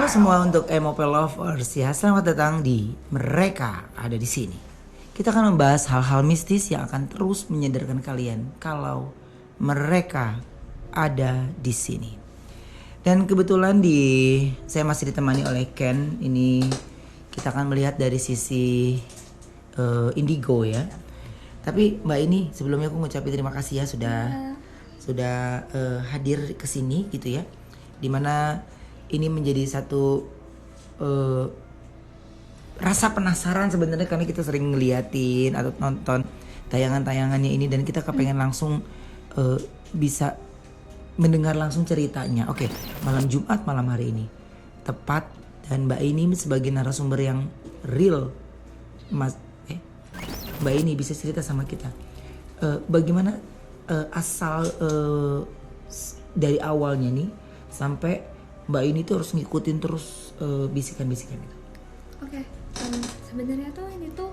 semua untuk MOP Lovers ya, selamat datang di Mereka Ada di Sini. Kita akan membahas hal-hal mistis yang akan terus menyadarkan kalian kalau mereka ada di sini. Dan kebetulan saya masih ditemani oleh Ken. Ini kita akan melihat dari sisi indigo ya. Tapi Mbak ini sebelumnya aku ngucapin terima kasih ya sudah hadir ke sini gitu ya. Dimana ini menjadi satu rasa penasaran sebenarnya karena kita sering ngeliatin atau nonton tayangan-tayangannya ini dan kita kepengen langsung bisa mendengar langsung ceritanya. Oke, malam Jumat malam hari ini tepat dan Mbak ini sebagai narasumber yang real, Mbak ini bisa cerita sama kita bagaimana asal dari awalnya nih sampai Mbak ini tuh harus ngikutin terus bisikan-bisikan gitu. Oke, sebenarnya tuh ini tuh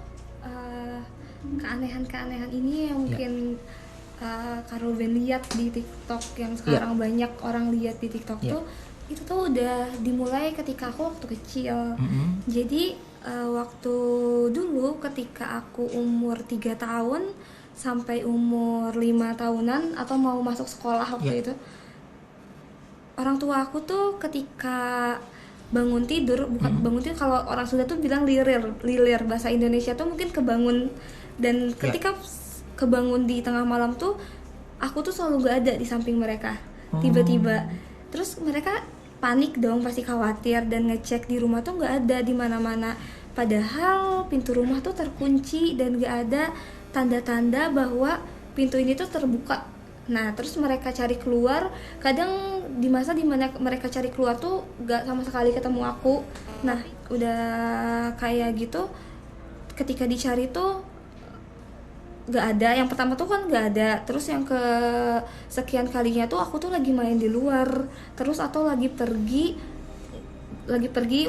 keanehan-keanehan ini yang mungkin Karo Ben lihat di TikTok yang sekarang banyak orang lihat di TikTok tuh itu tuh udah dimulai ketika aku waktu kecil. Jadi waktu dulu ketika aku umur 3 tahun sampai umur 5 tahunan atau mau masuk sekolah waktu itu, orang tua aku tuh ketika bangun tidur, bangun tidur kalau orang Sunda tuh bilang lilir bahasa Indonesia tuh mungkin kebangun, dan ketika kebangun di tengah malam tuh aku tuh selalu gak ada di samping mereka tiba-tiba. Terus mereka panik dong, pasti khawatir dan ngecek di rumah tuh gak ada di mana-mana, padahal pintu rumah tuh terkunci dan gak ada tanda-tanda bahwa pintu ini tuh terbuka. Nah, terus mereka cari keluar, kadang di masa dimana mereka cari keluar tuh gak sama sekali ketemu aku. Nah, udah kayak gitu, ketika dicari tuh gak ada. Yang pertama tuh kan gak ada, terus yang ke sekian kalinya tuh aku tuh lagi main di luar, terus atau lagi pergi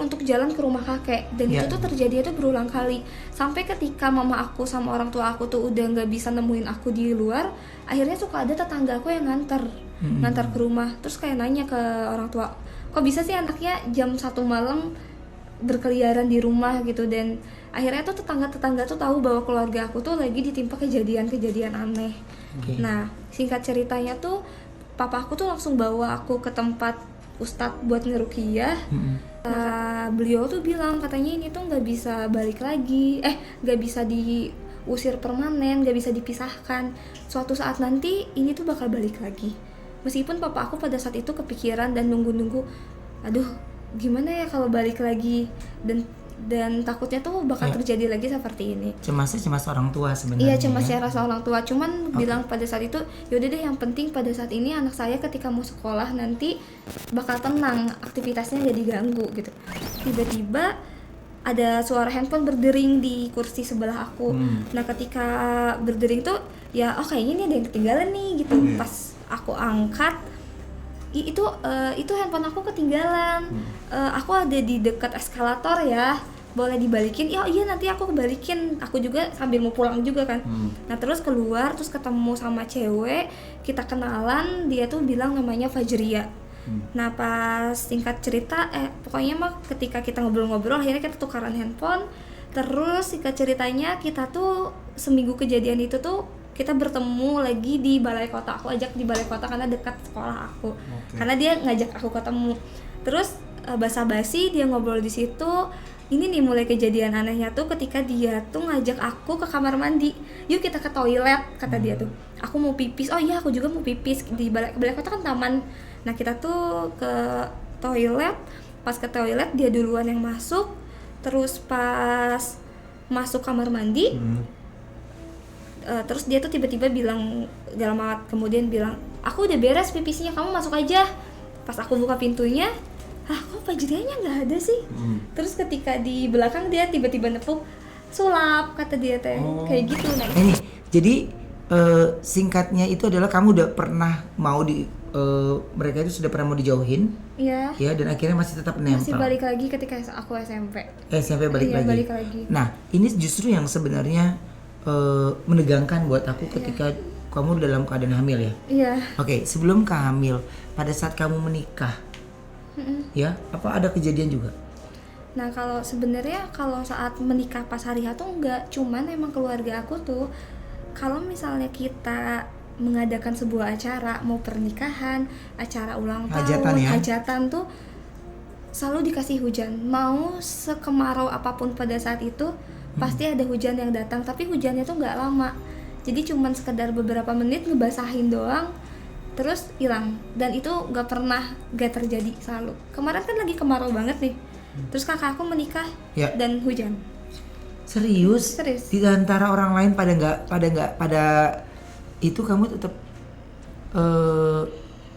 untuk jalan ke rumah kakek, dan itu tuh terjadi itu berulang kali sampai ketika mama aku sama orang tua aku tuh udah nggak bisa nemuin aku di luar, akhirnya suka ada tetangga aku yang ngantar ke rumah, terus kayak nanya ke orang tua, kok bisa sih anaknya jam 1 malam berkeliaran di rumah gitu. Dan akhirnya tuh tetangga tuh tahu bahwa keluarga aku tuh lagi ditimpa kejadian aneh. Nah, singkat ceritanya tuh papa aku tuh langsung bawa aku ke tempat ustadz buat ngeruqyah. Beliau tuh bilang katanya ini tuh nggak bisa balik lagi, nggak bisa diusir permanen, nggak bisa dipisahkan. Suatu saat nanti ini tuh bakal balik lagi. Meskipun papa aku pada saat itu kepikiran dan nunggu, aduh gimana ya kalau balik lagi, dan takutnya tuh bakal terjadi lagi seperti ini. Cemas orang tua sebenarnya. Iya, cemasnya rasa orang tua. Cuman bilang pada saat itu, yaudah deh, yang penting pada saat ini anak saya ketika mau sekolah nanti bakal tenang, aktivitasnya gak diganggu gitu. Tiba-tiba ada suara handphone berdering di kursi sebelah aku. Nah, ketika berdering tuh ya kayaknya ini ada yang ketinggalan nih gitu. Pas aku angkat, itu handphone aku ketinggalan. Aku ada di dekat eskalator ya, boleh dibalikin? Iya nanti aku kebalikin, aku juga sambil mau pulang juga kan. Nah, terus keluar, terus ketemu sama cewek, kita kenalan, dia tuh bilang namanya Fajria. Nah, pas singkat cerita pokoknya mah ketika kita ngobrol-ngobrol akhirnya kita tukaran handphone. Terus singkat ceritanya kita tuh seminggu kejadian itu tuh kita bertemu lagi di balai kota. Aku ajak di balai kota karena dekat sekolah aku. Karena dia ngajak aku ketemu. Terus basa-basi dia ngobrol di situ. Ini nih mulai kejadian anehnya tuh ketika dia tuh ngajak aku ke kamar mandi. Yuk kita ke toilet, kata dia tuh. Aku mau pipis. Oh iya, aku juga mau pipis. Di balai kota kan taman. Nah, kita tuh ke toilet. Pas ke toilet dia duluan yang masuk. Terus pas masuk kamar mandi, terus dia tuh tiba-tiba bilang, gak lama kemudian bilang, aku udah beres pipisnya, kamu masuk aja. Pas aku buka pintunya, kok Fajrianya nggak ada sih? Terus ketika di belakang dia tiba-tiba nepuk, sulap, kata dia teh. Kayak gitu. Nah, ini jadi singkatnya itu adalah kamu udah pernah mau mereka itu sudah pernah mau dijauhin, ya, dan akhirnya masih tetap nempel. Masih balik lagi ketika aku SMP. SMP balik lagi. Nah, ini justru yang sebenarnya menegangkan buat aku ketika kamu dalam keadaan hamil ya. Iya. Oke, sebelum hamil, pada saat kamu menikah, Ya, apa ada kejadian juga? Nah kalau sebenarnya kalau saat menikah pas hari H tuh enggak, cuman emang keluarga aku tuh kalau misalnya kita mengadakan sebuah acara, mau pernikahan, acara ulang Hajatan tahun, ya? hajatan tuh selalu dikasih hujan. Mau sekemarau apapun pada saat itu pasti ada hujan yang datang, tapi hujannya tuh nggak lama. Jadi cuman sekedar beberapa menit ngebasahin doang, terus hilang. Dan itu nggak terjadi selalu. Kemarin kan lagi kemarau banget nih. Terus kakak aku menikah Ya. dan hujan. Serius? Serius. Di antara orang lain pada itu kamu tetap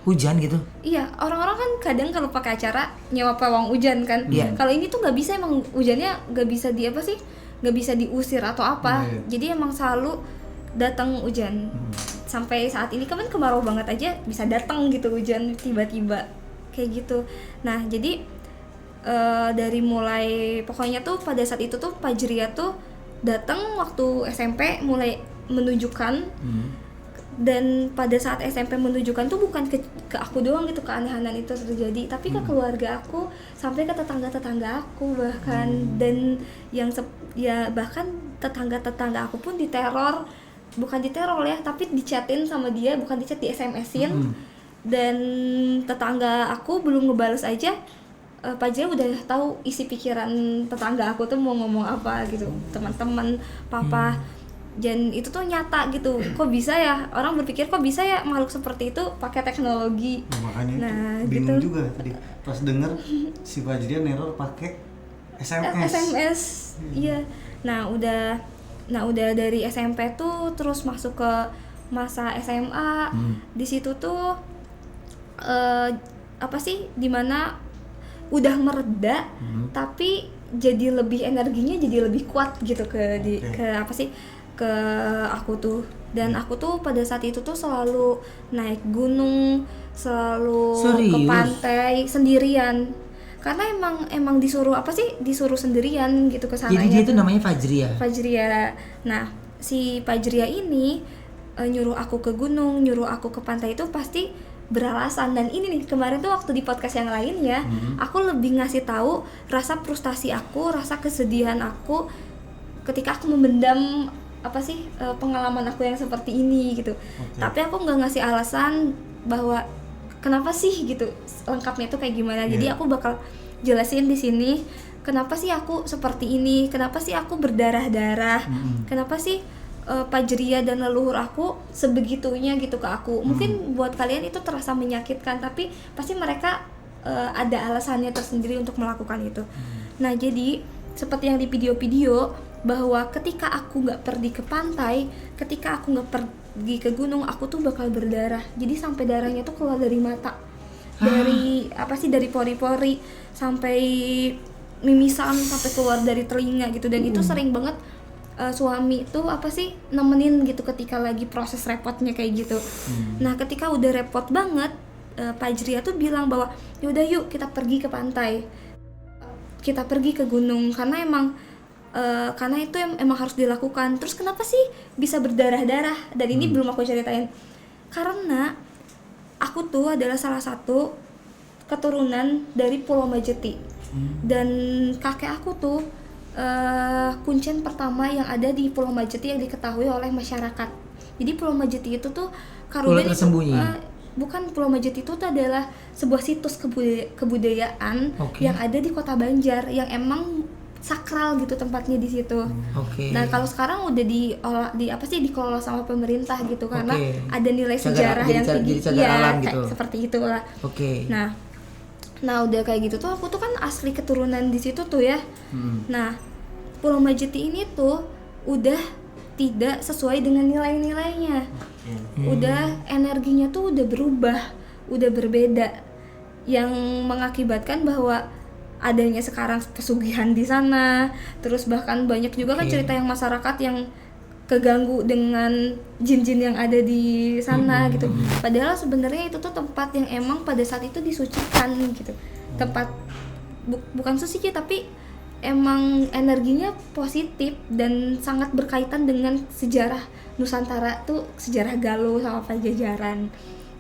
hujan gitu? Iya, orang-orang kan kadang kalau pakai acara nyewa pawang hujan kan. Iya. Kalau ini tuh nggak bisa, emang hujannya nggak bisa di apa sih? Nggak bisa diusir atau apa. Jadi emang selalu datang hujan. Sampai saat ini kan kemarau banget aja bisa datang gitu hujan tiba-tiba kayak gitu. Nah jadi dari mulai pokoknya tuh pada saat itu tuh Fajria tuh datang waktu SMP mulai menunjukkan. Dan pada saat SMP menunjukkan tuh bukan ke aku doang gitu keanehanan itu terjadi, tapi ke keluarga aku, sampai ke tetangga-tetangga aku bahkan. Dan yang ya bahkan tetangga-tetangga aku pun diteror, bukan diteror ya, tapi dichatin sama dia, bukan dicat, di SMS-in. Dan tetangga aku belum ngebales aja Pak Jaya udah tahu isi pikiran tetangga aku tuh mau ngomong apa gitu, teman-teman, papa. Dan itu tuh nyata gitu. Kok bisa ya, orang berpikir kok bisa ya makhluk seperti itu pakai teknologi. Makanya itu bingung juga tadi pas denger si Fajria neror pakai SMS. Iya. Nah udah dari SMP tuh terus masuk ke masa SMA. Di situ tuh apa sih, dimana udah mereda tapi jadi lebih energinya jadi lebih kuat gitu ke apa sih, ke aku tuh. Dan aku tuh pada saat itu tuh selalu naik gunung, selalu ke pantai sendirian. Karena emang disuruh apa sih, disuruh sendirian gitu ke sana. Jadi dia itu namanya Fajria. Nah, si Fajria ini nyuruh aku ke gunung, nyuruh aku ke pantai itu pasti beralasan. Dan ini nih kemarin tuh waktu di podcast yang lain ya, aku lebih ngasih tahu rasa frustasi aku, rasa kesedihan aku ketika aku memendam apa sih pengalaman aku yang seperti ini gitu. Tapi aku nggak ngasih alasan bahwa kenapa sih gitu, lengkapnya tuh kayak gimana. Jadi aku bakal jelasin di sini kenapa sih aku seperti ini, kenapa sih aku berdarah-darah, kenapa sih Fajria dan leluhur aku sebegitunya gitu ke aku. Mungkin buat kalian itu terasa menyakitkan, tapi pasti mereka ada alasannya tersendiri untuk melakukan itu. Nah jadi seperti yang di video-video, bahwa ketika aku nggak pergi ke pantai, ketika aku nggak pergi ke gunung, aku tuh bakal berdarah. Jadi sampai darahnya tuh keluar dari mata, dari apa sih, dari pori-pori sampai mimisan, sampai keluar dari telinga gitu. Dan itu sering banget suami tuh apa sih nemenin gitu ketika lagi proses repotnya kayak gitu. Nah ketika udah repot banget, Fajria tuh bilang bahwa yaudah yuk kita pergi ke pantai, kita pergi ke gunung, karena itu emang harus dilakukan. Terus kenapa sih bisa berdarah-darah? Dan ini belum aku ceritain. Karena aku tuh adalah salah satu keturunan dari Pulau Majeti. Dan kakek aku tuh kuncen pertama yang ada di Pulau Majeti yang diketahui oleh masyarakat. Jadi Pulau Majeti itu tuh Pulau tersembunyi. Bukan, Pulau Majeti itu tuh adalah sebuah situs kebudayaan yang ada di Kota Banjar, yang emang sakral gitu tempatnya di situ. Nah kalau sekarang udah dikelola sama pemerintah gitu, karena ada nilai sejarah yang tinggi, ya gitu. Kayak seperti itulah. Nah udah kayak gitu tuh aku tuh kan asli keturunan di situ tuh ya. Nah Pulau Majeti ini tuh udah tidak sesuai dengan nilai-nilainya. Udah energinya tuh udah berubah, udah berbeda, yang mengakibatkan bahwa adanya sekarang pesugihan di sana. Terus bahkan banyak juga kan cerita yang masyarakat yang keganggu dengan jin-jin yang ada di sana gitu. Padahal sebenarnya itu tuh tempat yang emang pada saat itu disucikan gitu. Tempat bukan suci tapi emang energinya positif dan sangat berkaitan dengan sejarah Nusantara tuh, sejarah Galuh sama Pajajaran.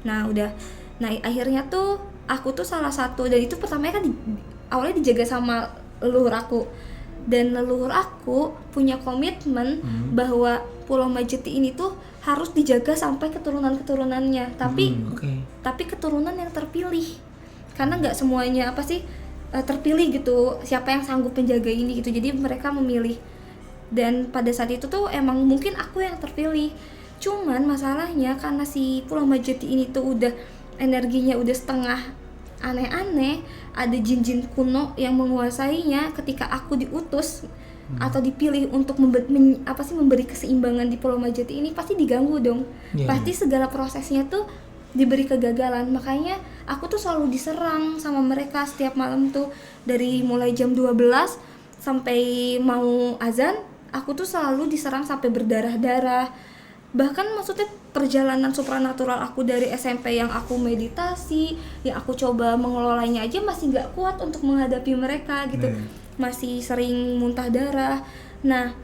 Nah udah Nah akhirnya tuh aku tuh salah satu, dan itu pertamanya kan awalnya dijaga sama leluhur aku, dan leluhur aku punya komitmen bahwa Pulau Majeti ini tuh harus dijaga sampai keturunan-keturunannya, tapi keturunan yang terpilih, karena nggak semuanya terpilih gitu, siapa yang sanggup menjaga ini gitu, jadi mereka memilih. Dan pada saat itu tuh emang mungkin aku yang terpilih, cuman masalahnya karena si Pulau Majeti ini tuh udah energinya udah setengah aneh-aneh, ada jin-jin kuno yang menguasainya. Ketika aku diutus atau dipilih untuk memberi keseimbangan di Pulau Majeti ini, pasti diganggu dong. Pasti segala prosesnya tuh diberi kegagalan. Makanya aku tuh selalu diserang sama mereka setiap malam tuh, dari mulai jam 12 sampai mau azan, aku tuh selalu diserang sampai berdarah-darah. Bahkan maksudnya perjalanan supranatural aku dari SMP yang aku meditasi, yang aku coba mengelolanya aja masih gak kuat untuk menghadapi mereka gitu. Masih sering muntah darah. Nah,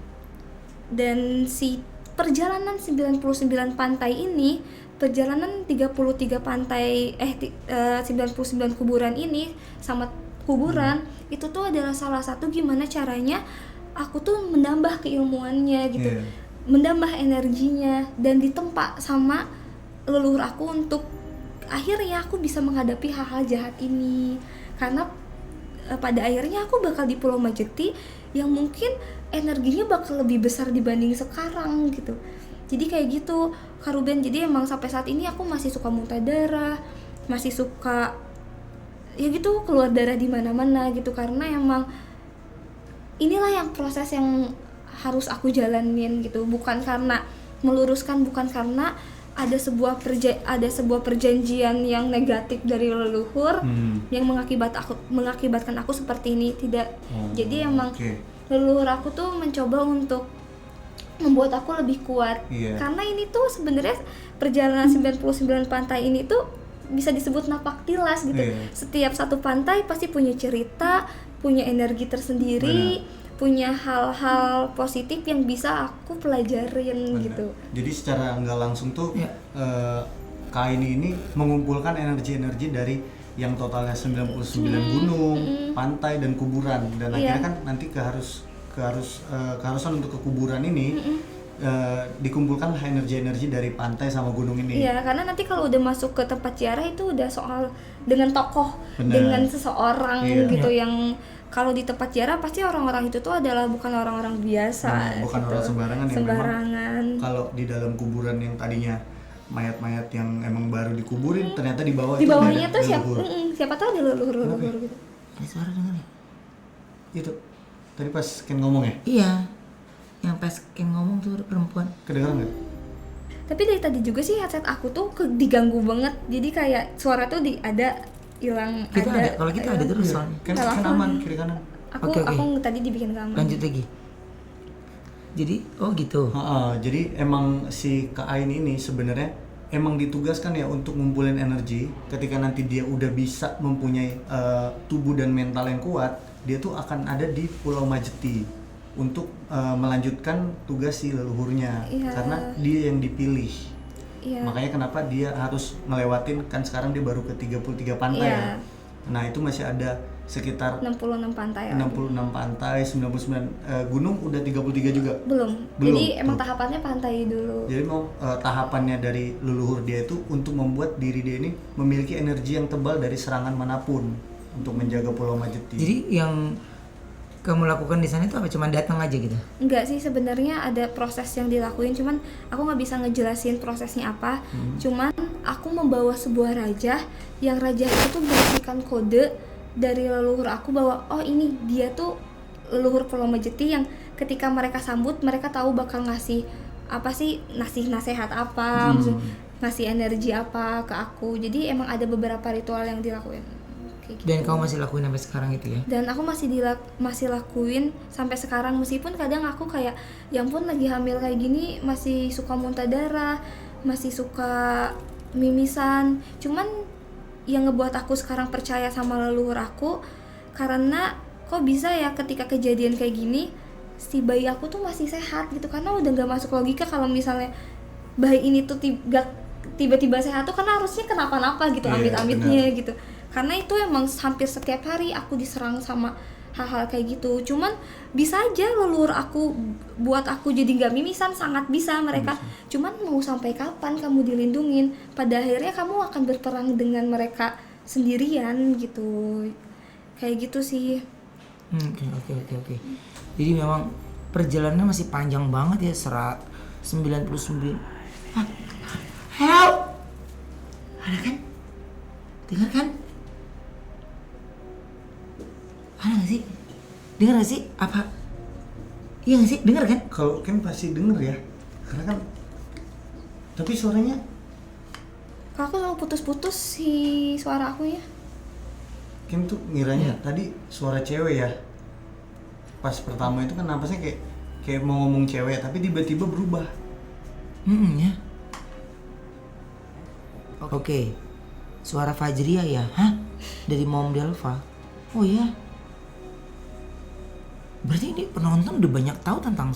dan si perjalanan 99 pantai ini, perjalanan 33 pantai 99 kuburan ini sama kuburan itu tuh adalah salah satu gimana caranya aku tuh menambah keilmuannya gitu. Menambah energinya dan ditempa sama leluhur aku untuk akhirnya aku bisa menghadapi hal-hal jahat ini. Karena pada akhirnya aku bakal di Pulau Majeti yang mungkin energinya bakal lebih besar dibanding sekarang gitu. Jadi kayak gitu Kak Ruben. Jadi emang sampai saat ini aku masih suka muntah darah, masih suka ya gitu keluar darah di mana-mana gitu, karena emang inilah yang proses yang harus aku jalanin gitu. Bukan karena meluruskan, bukan karena ada sebuah perjanjian yang negatif dari leluhur yang mengakibatkan aku seperti ini, tidak. Jadi emang leluhur aku tuh mencoba untuk membuat aku lebih kuat. Karena ini tuh sebenarnya perjalanan 99 pantai ini tuh bisa disebut napak tilas gitu. Setiap satu pantai pasti punya cerita, punya energi tersendiri. Punya hal-hal positif yang bisa aku pelajarin gitu. Jadi secara nggak langsung tuh kain ini mengumpulkan energi-energi dari yang totalnya 99 gunung, pantai dan kuburan, dan akhirnya kan nanti keharusan untuk ke kuburan ini dikumpulkan energi-energi dari pantai sama gunung ini. Iya, karena nanti kalau udah masuk ke tempat ziarah itu udah soal dengan tokoh, dengan seseorang gitu yang kalau di tempat ziarah pasti orang-orang itu tuh adalah bukan orang-orang biasa, bukan gitu. Orang sembarangan. Sembarangan. Kalau di dalam kuburan yang tadinya mayat-mayat yang emang baru dikuburin, ternyata di bawahnya tuh siapa tahu ada leluhur gitu. Ada suara dengar ya? Itu tadi pas Ken ngomong ya? Iya, yang pas Ken ngomong tuh perempuan. Kedengeran nggak? Tapi dari tadi juga sih headset aku tuh diganggu banget, jadi kayak suara tuh hilang. Kalau kita ada terus soalnya. Kan aman kiri kanan. Aku tadi dibikin aman. Lanjut lagi. Jadi gitu. Jadi emang si Kak Ain ini sebenarnya emang ditugaskan ya untuk ngumpulin energi. Ketika nanti dia udah bisa mempunyai tubuh dan mental yang kuat, dia tuh akan ada di Pulau Majeti untuk melanjutkan tugas si leluhurnya. Karena dia yang dipilih. Makanya kenapa dia harus ngelewatin, kan sekarang dia baru ke 33 pantai ya. Nah itu masih ada sekitar 66 pantai. 66 pantai, 99 gunung udah 33 juga? Belum. Jadi emang tahapannya pantai dulu. Jadi mau tahapannya dari leluhur dia itu untuk membuat diri dia ini memiliki energi yang tebal dari serangan manapun untuk menjaga Pulau Majeti. Jadi yang kamu lakukan di sana itu apa? Cuman datang aja gitu? Enggak sih, sebenarnya ada proses yang dilakuin, cuman aku nggak bisa ngejelasin prosesnya apa. Cuman aku membawa sebuah raja, yang raja itu tuh memberikan kode dari leluhur aku bahwa oh ini dia tuh leluhur Pulau Majeti yang ketika mereka sambut mereka tahu bakal ngasih nasihat apa, ngasih energi apa ke aku. Jadi emang ada beberapa ritual yang dilakuin. Gitu. Dan kamu masih lakuin sampai sekarang itu ya? Dan aku masih lakuin sampai sekarang, meskipun kadang aku kayak ya ampun lagi hamil kayak gini masih suka muntah darah, masih suka mimisan. Cuman yang ngebuat aku sekarang percaya sama leluhur aku karena kok bisa ya ketika kejadian kayak gini si bayi aku tuh masih sehat gitu, karena udah nggak masuk logika kalau misalnya bayi ini tuh tiba-tiba sehat tuh karena harusnya kenapa-napa gitu, Iya, amit-amitnya benar. gitu. Karena itu emang hampir setiap hari aku diserang sama hal-hal kayak gitu. Cuman bisa aja leluhur aku buat aku jadi nggak mimisan, sangat bisa mereka. Cuman mau sampai kapan kamu dilindungin? Pada akhirnya kamu akan berperang dengan mereka sendirian gitu. Kayak gitu sih. Oke. Jadi memang perjalanannya masih panjang banget ya, 99. Ah, help! Ada kan? Dengar kan? Ada nggak sih? Dengar nggak sih? Apa? Iya nggak sih? Dengar kan? Kalau Ken pasti denger ya, karena kan. Tapi suaranya Kalau aku selalu putus-putus si suara aku ya. Ken tuh ngiranya tadi suara cewek ya. Pas pertama itu kan napasnya kayak mau ngomong cewek, tapi tiba-tiba berubah. Ya. Oke. Suara Fajria ya? Hah? Dari Mom Delva. Oh iya. Berarti ini penonton udah banyak tahu tentang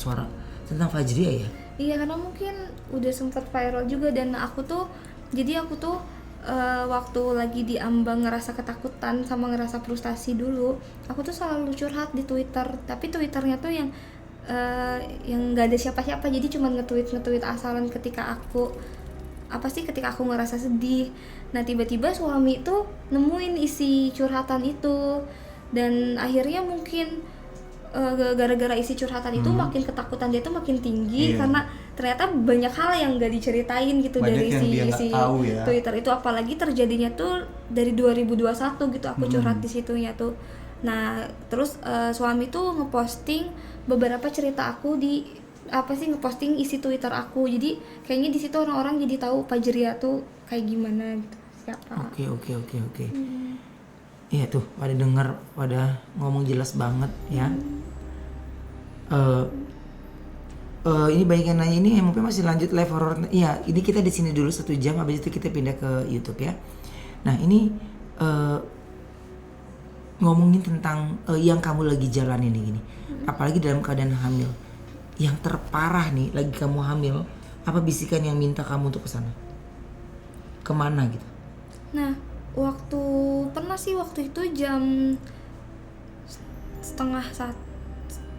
Fajria ya? Iya, karena mungkin udah sempat viral juga dan aku tuh waktu lagi di ambang ngerasa ketakutan sama ngerasa frustasi dulu, aku tuh selalu curhat di Twitter, tapi Twitternya tuh yang nggak ada siapa-siapa, jadi cuma nge-tweet asalan ketika aku ngerasa sedih. Nah tiba-tiba suami tuh nemuin isi curhatan itu dan akhirnya mungkin gara-gara isi curhatan itu makin ketakutan dia tuh makin tinggi. Iya. Karena ternyata banyak hal yang gak diceritain gitu Banyak dari yang dia nggak isi tahu ya. Twitter itu, apalagi terjadinya tuh dari 2021 gitu aku curhat di situnya tuh. Nah terus suami tuh ngeposting beberapa cerita aku ngeposting isi Twitter aku, jadi kayaknya di situ orang-orang jadi tahu Fajria tuh kayak gimana gitu, siapa. Oke. Iya tuh, pada denger, pada ngomong jelas banget ya. Ini banyak yang nanya ini, MOP masih lanjut live horror. Iya, ini kita di sini dulu 1 jam, habis itu kita pindah ke YouTube ya. Nah ini ngomongin tentang yang kamu lagi jalanin nih gini, apalagi dalam keadaan hamil. Yang terparah nih, lagi kamu hamil, apa bisikan yang minta kamu untuk kesana? Kemana gitu? Nah waktu itu jam setengah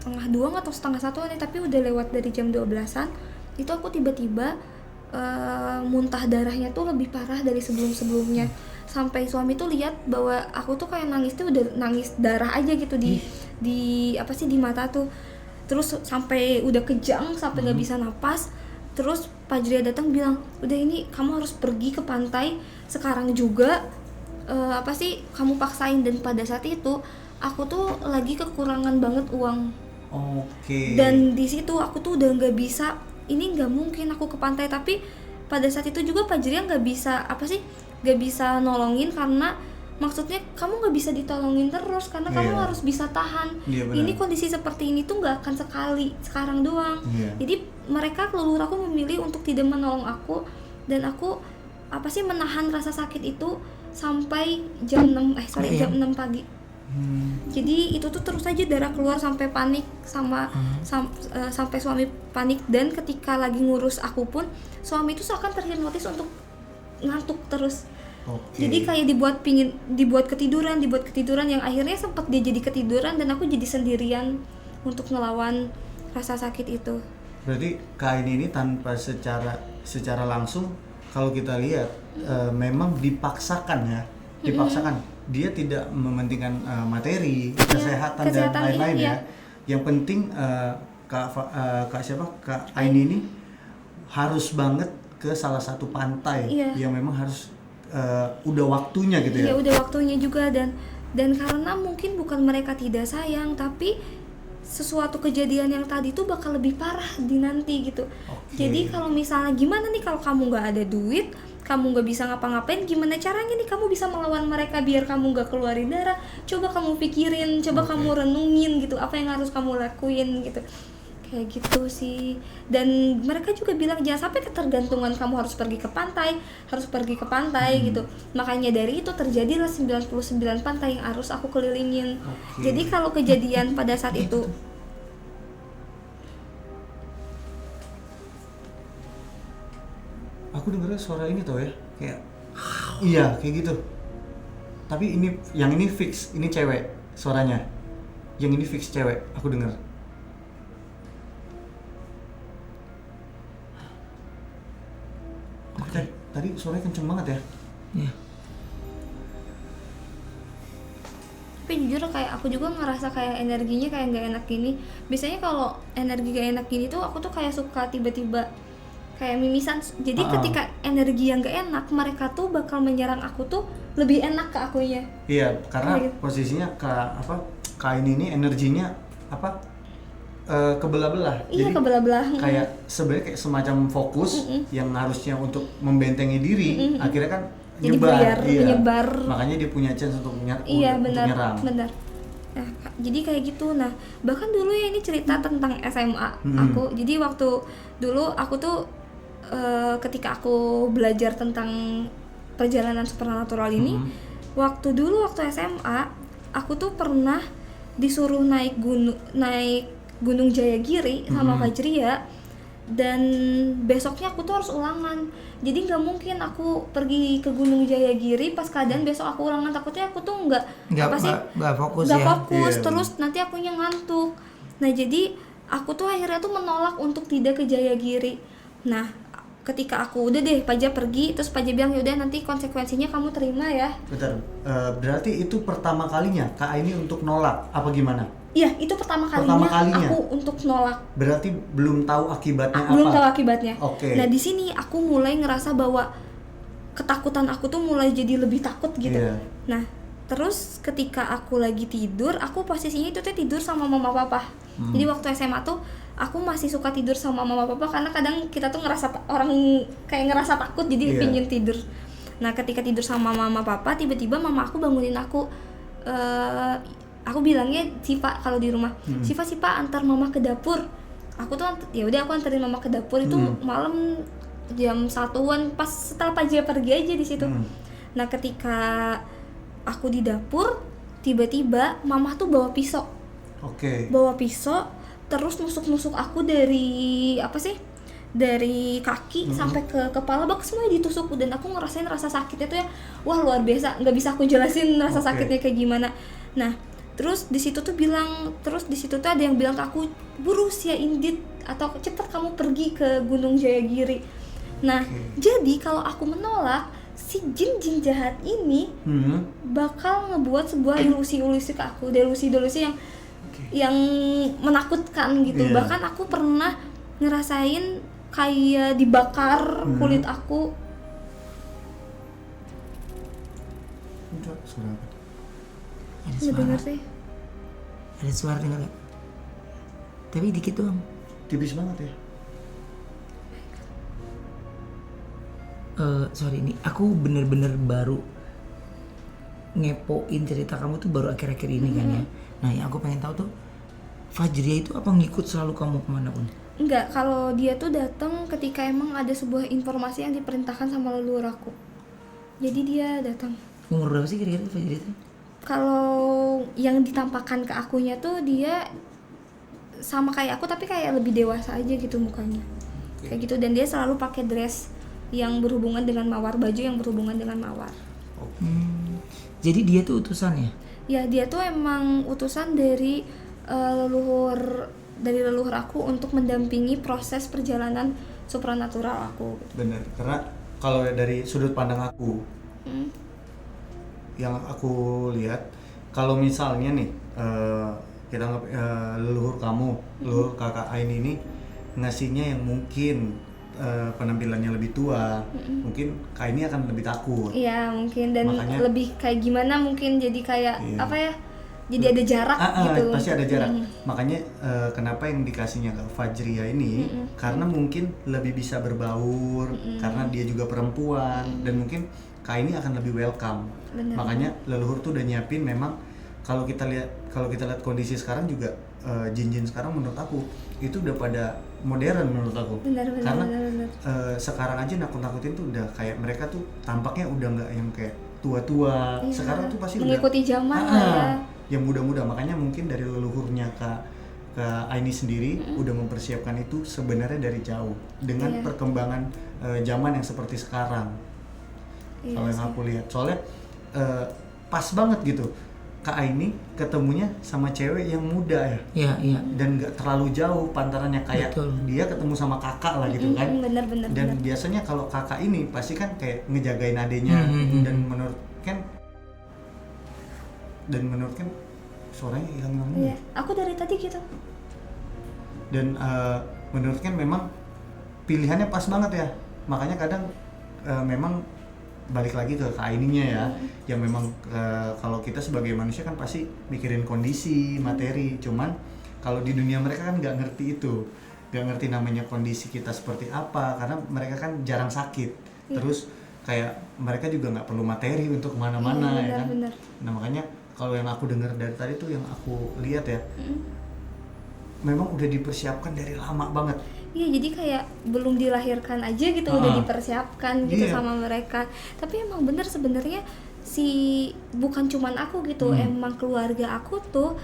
2 atau setengah 1 nih, tapi udah lewat dari jam 12-an. Itu aku tiba-tiba muntah darahnya tuh lebih parah dari sebelumnya. Sampai suami tuh lihat bahwa aku tuh kayak nangis tuh udah nangis darah aja gitu di mata tuh. Terus sampai udah kejang, sampai nggak bisa napas. Terus Fajria datang bilang, udah ini kamu harus pergi ke pantai sekarang juga. Kamu paksain. Dan pada saat itu aku tuh lagi kekurangan banget uang. Oke. Dan di situ aku tuh udah nggak bisa, ini nggak mungkin aku ke pantai. Tapi pada saat itu juga Fajria nggak bisa nolongin, karena maksudnya kamu nggak bisa ditolongin terus karena kamu harus bisa tahan. Ini kondisi seperti ini tuh nggak akan sekarang doang. Jadi mereka leluhur aku memilih untuk tidak menolong aku, dan aku menahan rasa sakit itu sampai jam 6 pagi. Jadi itu tuh terus aja darah keluar sampai panik sampai suami panik. Dan ketika lagi ngurus aku pun suami itu seakan terhipnotis untuk ngantuk terus. Jadi kayak dibuat ketiduran yang akhirnya sempat dia jadi ketiduran dan aku jadi sendirian untuk ngelawan rasa sakit itu. Berarti Kak ini tanpa secara langsung kalau kita lihat memang dipaksakan. Dia tidak mementingkan materi, kesehatan dan lain-lain ya. Yang penting Kak Aini ini harus banget ke salah satu pantai yang memang harus udah waktunya gitu ya. Iya, udah waktunya juga, dan karena mungkin bukan mereka tidak sayang, tapi sesuatu kejadian yang tadi tuh bakal lebih parah di nanti gitu. Jadi kalau misalnya gimana nih kalau kamu nggak ada duit, kamu nggak bisa ngapa-ngapain, gimana caranya nih kamu bisa melawan mereka biar kamu nggak keluarin darah? Coba kamu pikirin, coba kamu renungin gitu, apa yang harus kamu lakuin gitu. Kayak gitu sih. Dan mereka juga bilang jangan sampai ketergantungan kamu harus pergi ke pantai gitu. Makanya dari itu terjadilah 99 pantai yang harus aku kelilingin. Jadi kalau kejadian pada saat itu aku dengernya suara ini tau ya, kayak iya kayak gitu. Tapi yang ini fix, ini cewek suaranya. Yang ini fix cewek, aku denger. Oke. Tadi suaranya kenceng banget ya. Ya. Tapi jujur kayak aku juga ngerasa kayak energinya kayak nggak enak gini. Biasanya kalau energi gak enak gini tuh aku tuh kayak suka tiba-tiba kayak mimisan. Jadi ketika energi yang gak enak, mereka tuh bakal menyerang aku tuh lebih enak ke akunya. Iya, karena Kayak gitu. posisinya kain ini energinya kebelah-belah. Iya, Jadi kebelah-belah. kayak sebenarnya kayak semacam fokus yang harusnya untuk membentengi diri, akhirnya kan Jadi nyebar. buyar, Iya. menyebar. Makanya dia punya chance untuk Iya, untuk benar, nyerang. benar. Nah, jadi kayak gitu. Nah, bahkan dulu ya ini cerita tentang SMA aku. Jadi waktu dulu aku tuh ketika aku belajar tentang perjalanan supernatural ini, waktu SMA aku tuh pernah disuruh naik Gunung Jayagiri sama Fajria, dan besoknya aku tuh harus ulangan. Jadi nggak mungkin aku pergi ke Gunung Jayagiri pas keadaan besok aku ulangan, takutnya aku tuh Nggak fokus nggak ya. fokus, Iya. terus nanti akunya ngantuk. Nah, jadi aku tuh akhirnya tuh menolak untuk tidak ke Jayagiri. Nah, ketika aku udah deh Paja pergi, terus Paja bilang yaudah nanti konsekuensinya kamu terima ya. Bentar, berarti itu pertama kalinya Kak ini untuk nolak apa gimana? Iya, itu pertama Pertama kalinya kalinya? aku untuk nolak. Berarti belum tahu akibatnya apa? Belum tahu akibatnya. Oke. Nah, di sini aku mulai ngerasa bahwa ketakutan aku tuh mulai jadi lebih takut gitu. Iya. Nah, terus ketika aku lagi tidur, aku posisinya itu tuh tidur sama mama papa. Jadi waktu SMA tuh aku masih suka tidur sama mama papa karena kadang kita tuh ngerasa orang kayak ngerasa takut jadi Iya. pingin tidur. Nah, ketika tidur sama mama papa, tiba-tiba mama aku bangunin aku. Aku bilangnya Siva kalau di rumah, Siva antar mama ke dapur. Aku tuh ya udah aku anterin mama ke dapur itu malam jam 1-an pas setelah Paja pergi aja di situ. Nah, ketika aku di dapur, tiba-tiba mama tuh bawa pisau. Oke. Bawa pisau terus nusuk-nusuk aku dari dari kaki sampai ke kepala, bak semuanya ditusuk, dan aku ngerasain rasa sakitnya tuh ya wah luar biasa, nggak bisa aku jelasin rasa Oke. sakitnya kayak gimana. Nah, terus di situ tuh ada yang bilang ke aku, buru ya Indit, atau cepet kamu pergi ke Gunung Jayagiri. Nah, jadi kalau aku menolak, si jin jahat ini bakal ngebuat sebuah ilusi-ilusi ke aku, delusi-delusi yang menakutkan gitu. Iya. Bahkan aku pernah ngerasain kayak dibakar kulit aku. Enggak, suara apa? Ada Nggak suara. denger sih. Ada suara dengar gak? Tapi dikit doang. Tipis banget ya. Sorry, ini aku bener-bener baru ngepoin cerita kamu tuh baru akhir-akhir ini kan ya. Nah, yang aku pengen tahu tuh Fajria itu apa ngikut selalu kamu kemanapun? Enggak, kalau dia tuh datang ketika emang ada sebuah informasi yang diperintahkan sama leluhur aku. Jadi dia datang. Umur berapa sih kira-kira Fajria itu? Kalau yang ditampakkan ke akunya tuh dia sama kayak aku tapi kayak lebih dewasa aja gitu mukanya. Kayak gitu, dan dia selalu pakai dress yang berhubungan dengan mawar, baju yang berhubungan dengan mawar. Jadi dia tuh utusan ya? Ya, dia tuh emang utusan dari leluhur aku untuk mendampingi proses perjalanan supranatural aku. Bener, karena kalau dari sudut pandang aku, yang aku lihat, kalau misalnya nih kita anggap leluhur kamu, leluhur kakak Ain ini ngasihnya yang mungkin penampilannya lebih tua, mungkin Kak ini akan lebih takut. Iya, mungkin, dan Makanya- lebih kayak gimana mungkin jadi kayak Iya. apa ya? Jadi ada jarak gitu. Pasti ada jarak. Makanya kenapa yang dikasihnya ke Fajria ini karena mungkin lebih bisa berbaur, karena dia juga perempuan, dan mungkin Kak ini akan lebih welcome. Bener. Makanya leluhur tuh udah nyiapin. Memang kalau kita lihat kondisi sekarang juga jin-jin sekarang menurut aku itu udah pada modern menurut aku. Benar. Karena sekarang aja nakut-nakutin tuh udah kayak mereka tuh tampaknya udah nggak yang kayak tua-tua. Iya, Sekarang tuh pasti mengikuti udah zaman lah ya. yang muda-muda. Makanya mungkin dari leluhurnya Kak Aini sendiri udah mempersiapkan itu sebenarnya dari jauh dengan Iya. perkembangan zaman yang seperti sekarang. Iya Kalau yang sih. aku lihat, soalnya pas banget gitu Kak Aini ketemunya sama cewek yang muda ya, Iya, iya. dan nggak terlalu jauh pantarannya, kayak Betul. dia ketemu sama kakak lah gitu kan. Bener. Dan biasanya kalau kakak ini pasti kan kayak ngejagain adenya, dan menurut Ken suaranya hilang Iya, aku dari tadi gitu. dan menurut Ken memang pilihannya pas banget ya, makanya kadang memang balik lagi ke Kak Aininya ya, yang memang kalau kita sebagai manusia kan pasti mikirin kondisi, materi, cuman kalau di dunia mereka kan nggak ngerti itu, nggak ngerti namanya kondisi kita seperti apa, karena mereka kan jarang sakit, terus kayak mereka juga nggak perlu materi untuk kemana-mana ya kan. Bener. Nah makanya kalau yang aku dengar dari tadi tuh, yang aku lihat ya, memang udah dipersiapkan dari lama banget. Iya, jadi kayak belum dilahirkan aja gitu udah dipersiapkan gitu Iya. sama mereka. Tapi emang bener sebenarnya bukan cuman aku gitu, emang keluarga aku tuh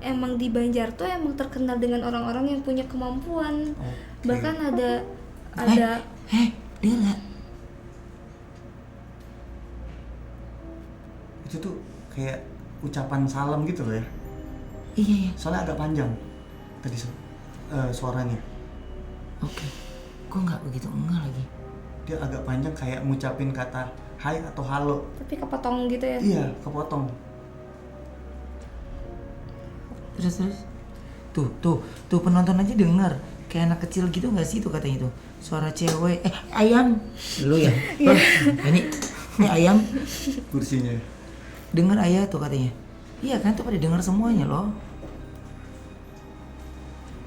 emang di Banjar tuh emang terkenal dengan orang-orang yang punya kemampuan. Oke. Bahkan ada Dia nggak? Itu tuh kayak ucapan salam gitu loh ya, Iya, iya. soalnya agak panjang tadi suaranya. Oke. Kok nggak begitu enggak lagi? Dia agak panjang kayak ngucapin kata hai atau halo. tapi kepotong gitu ya. Iya, kepotong. Terus. Tuh penonton aja denger. Kayak anak kecil gitu nggak sih tuh katanya tuh. Suara cewek. Ayam. Lu ya? Ini ayam. Kursinya. Dengar ayah tuh katanya. Iya kan tuh pada denger semuanya loh.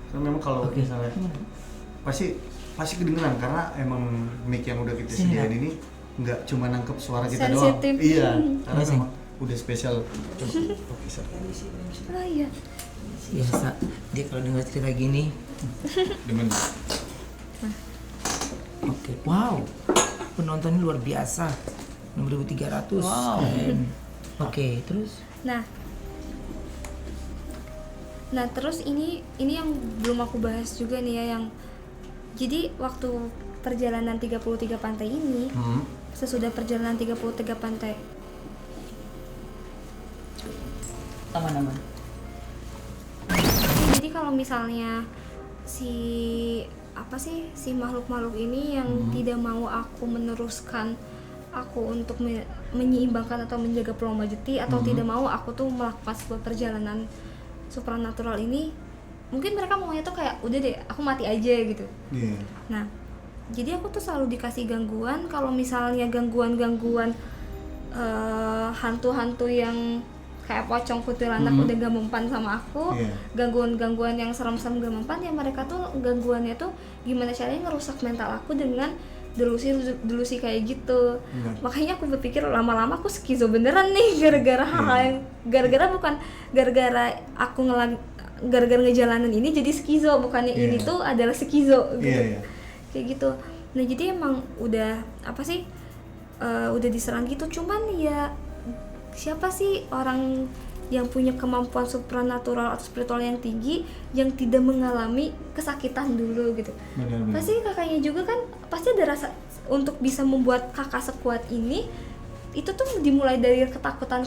Kan memang kalau Oke. misalnya pasti kedengeran, karena emang mic yang udah kita Sini, sediain ya. ini nggak cuma nangkep suara kita Sensitif. doang. Iya, karena Masih. memang udah spesial. Coba. Oke, sorry. Oh iya. Biasa. Dia kalau dengar cerita gini. Demen. Oke. Wow. Penontonnya luar biasa. 6.300. Wow. Oke, terus? Nah terus ini yang belum aku bahas juga nih ya, yang jadi waktu perjalanan 33 pantai ini, sesudah perjalanan 33 pantai, Aman-aman. jadi kalau misalnya si makhluk-makhluk ini yang tidak mau aku meneruskan aku untuk menyeimbangkan atau menjaga Pulau Majeti, atau tidak mau aku tuh melakukan sebuah perjalanan supranatural ini, mungkin mereka maunya tuh kayak udah deh aku mati aja gitu. Iya. Nah jadi aku tuh selalu dikasih gangguan. Kalau misalnya gangguan-gangguan hantu-hantu yang kayak pocong kuntilanak udah gak mempan sama aku, Iya. gangguan-gangguan yang serem-serem gak mempan, ya mereka tuh gangguannya tuh gimana caranya ngerusak mental aku dengan delusi kayak gitu. Benar. Makanya aku berpikir lama-lama aku skizo beneran nih, gara-gara hal yang gara-gara aku gara-gara ngejalanin ini jadi skizo, bukannya Iya. ini tuh adalah skizo gitu. Iya. Kayak gitu. Nah jadi emang udah udah diserang gitu. Cuman ya siapa sih orang yang punya kemampuan supranatural atau spiritual yang tinggi yang tidak mengalami kesakitan dulu gitu. Benar. Pasti kakaknya juga kan pasti ada rasa untuk bisa membuat kakak sekuat ini. Itu tuh dimulai dari ketakutan,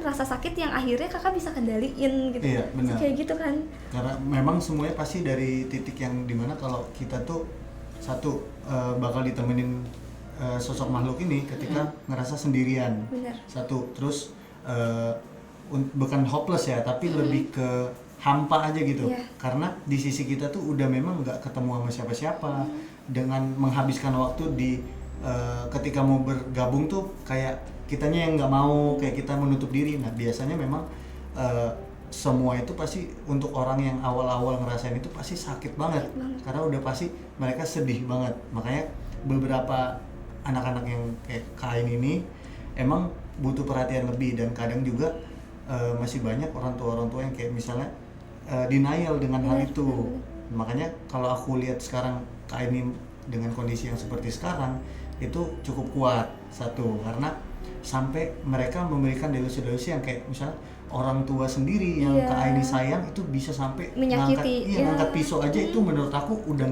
rasa sakit yang akhirnya kakak bisa kendaliin gitu. Iya, benar. Kayak gitu kan. Karena memang semuanya pasti dari titik yang dimana kalau kita tuh satu bakal ditemenin sosok makhluk ini ketika ngerasa sendirian. Benar. Satu, terus bukan hopeless ya, tapi lebih ke hampa aja gitu. Iya. Karena di sisi kita tuh udah memang nggak ketemu sama siapa-siapa, dengan menghabiskan waktu di ketika mau bergabung tuh kayak kitanya yang nggak mau, kayak kita menutup diri. Nah biasanya memang semua itu pasti untuk orang yang awal-awal ngerasain itu pasti sakit banget. Karena udah pasti mereka sedih banget. Makanya beberapa anak-anak yang kayak Kain ini emang butuh perhatian lebih, dan kadang juga masih banyak orang tua yang kayak misalnya denial dengan hal itu. Makanya kalau aku lihat sekarang Kain ini dengan kondisi yang seperti sekarang itu cukup kuat, satu karena sampai mereka memberikan delusi-delusi yang kayak misalnya orang tua sendiri yang Iya. Kak Aini sayang itu bisa sampai Menyakiti, iya. ngangkat pisau aja, itu menurut aku udah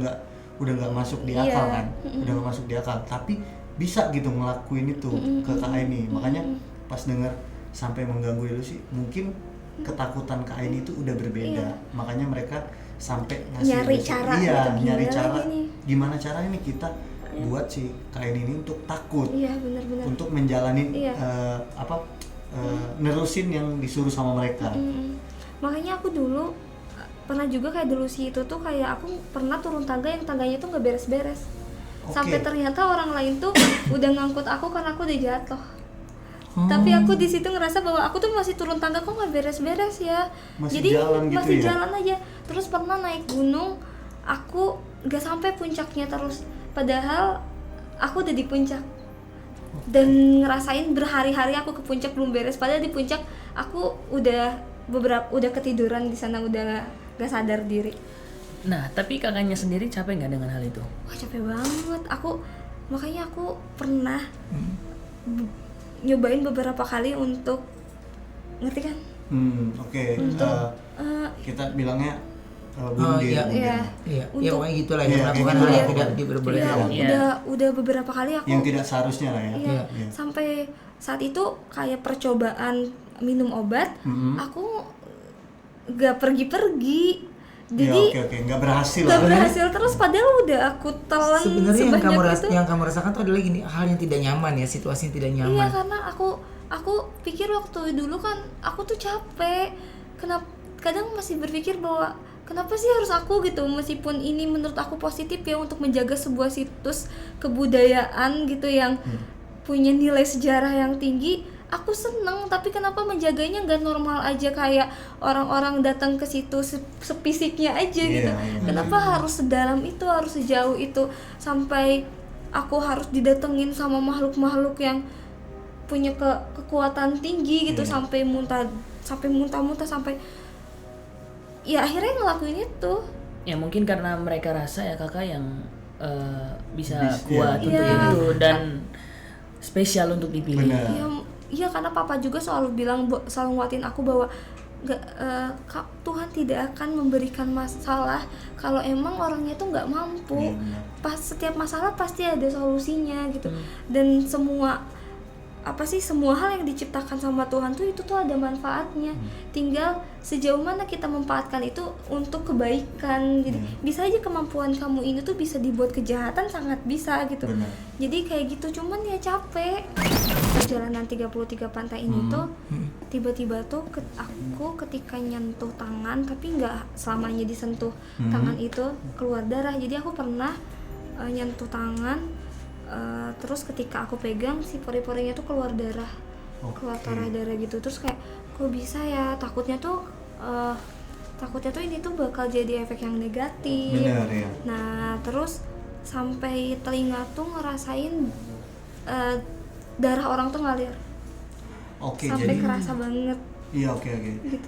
nggak masuk di akal Iya. kan, udah nggak masuk di akal, tapi bisa gitu ngelakuin itu ke Kak Aini. Makanya pas denger sampai mengganggu ilusi, mungkin ketakutan Kak Aini itu udah berbeda. Iya. Makanya mereka sampai ngasih Nyari ilusi. cara Iya, gitu, nyari gimana cara lagi nih? gimana caranya nih kita buat si Kak Aini ini untuk takut, Iya benar-benar. untuk menjalani Iya. nerusin yang disuruh sama mereka. Makanya aku dulu pernah juga kayak delusi itu tuh, kayak aku pernah turun tangga yang tangganya tuh nggak beres-beres. Oke. Sampai ternyata orang lain tuh udah ngangkut aku karena aku udah jatuh. Tapi aku di situ ngerasa bahwa aku tuh masih turun tangga kok nggak beres-beres ya. Masih Jadi jalan gitu masih ya? jalan aja. Terus pernah naik gunung, aku nggak sampai puncaknya terus. Padahal aku udah di puncak. Dan ngerasain berhari-hari aku ke puncak belum beres. Padahal di puncak aku udah ketiduran di sana, udah nggak sadar diri. Nah, tapi kakaknya sendiri capek nggak dengan hal itu? Wah capek banget. Makanya aku pernah nyobain beberapa kali untuk, ngerti kan? Oke. Untuk Kita bilangnya bunuh diri. iya. mungkin. Iya. Iya, Untuk- pokoknya gitulah Iya, yang melakukan kayak hal yang gitu. tidak diperbolehkan. Iya, Iya. udah beberapa kali aku. Yang tidak seharusnya lah ya. Iya. Iya. Sampai saat itu kayak percobaan minum obat, aku gak pergi-pergi. Jadi Iya, oke, nggak berhasil gak lah. berhasil terus, padahal udah aku telan Sebenarnya sebanyak itu. yang kamu rasakan tuh adalah gini, hal yang tidak nyaman ya, situasi yang tidak Iya, nyaman. karena aku pikir waktu dulu kan aku tuh capek. Kadang masih berpikir bahwa kenapa sih harus aku gitu, meskipun ini menurut aku positif ya untuk menjaga sebuah situs kebudayaan gitu yang punya nilai sejarah yang tinggi. Aku seneng, tapi kenapa menjaganya nggak normal aja kayak orang-orang datang ke situ sepisiknya aja gitu. Iya. Kenapa harus sedalam itu, harus sejauh itu, sampai aku harus didatengin sama makhluk-makhluk yang punya kekuatan tinggi gitu, Iya. sampai muntah-muntah sampai ya akhirnya ngelakuin itu. Ya mungkin karena mereka rasa ya kakak yang bisa Bisa, kuat iya. untuk Iya. itu dan spesial untuk dipilih. Benar. Iya karena papa juga selalu bilang, selalu nguatin aku bahwa Tuhan tidak akan memberikan masalah kalau emang orangnya tuh nggak mampu. Iya, benar. Pas setiap masalah pasti ada solusinya gitu. Dan semua hal yang diciptakan sama Tuhan tuh itu tuh ada manfaatnya. Tinggal sejauh mana kita memanfaatkan itu untuk kebaikan gitu. Bisa aja kemampuan kamu ini tuh bisa dibuat kejahatan, sangat bisa gitu. Benar. Jadi kayak gitu, cuman ya capek. Perjalanan 33 pantai ini tuh tiba-tiba tuh aku ketika nyentuh tangan, tapi nggak selamanya disentuh tangan itu keluar darah. Jadi aku pernah nyentuh tangan, terus ketika aku pegang si pori-porinya tuh keluar darah. Oke. Keluar darah gitu. Terus kayak kok bisa ya, takutnya tuh ini tuh bakal jadi efek yang negatif. Benar ya. Nah terus sampai telinga tuh ngerasain darah orang tuh ngalir. Oke, Sampai jadi kerasa banget iya, oke. gitu.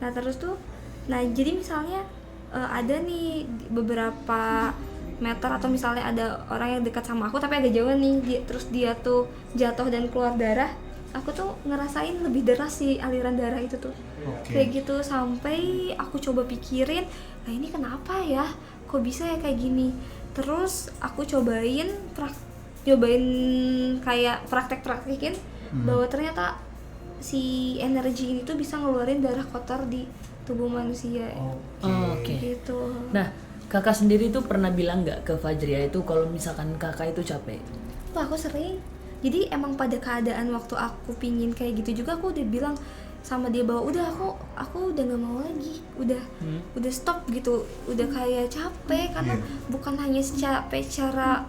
Nah terus tuh, jadi misalnya ada nih beberapa meter atau misalnya ada orang yang dekat sama aku tapi agak jauh nih, terus dia tuh jatuh dan keluar darah, aku tuh ngerasain lebih deras sih aliran darah itu tuh. Oke. Kayak gitu, sampai aku coba pikirin, nah ini kenapa ya, kok bisa ya kayak gini. Terus aku cobain kayak praktekin bahwa ternyata si energi ini tuh bisa ngeluarin darah kotor di tubuh manusia. Oke. Gitu. Nah, kakak sendiri tuh pernah bilang nggak ke Fajria itu kalau misalkan kakak itu capek? Wah, aku sering. Jadi emang pada keadaan waktu aku pingin kayak gitu juga, aku udah bilang sama dia bahwa udah aku udah nggak mau lagi, udah stop gitu, udah kayak capek karena bukan hanya capek secara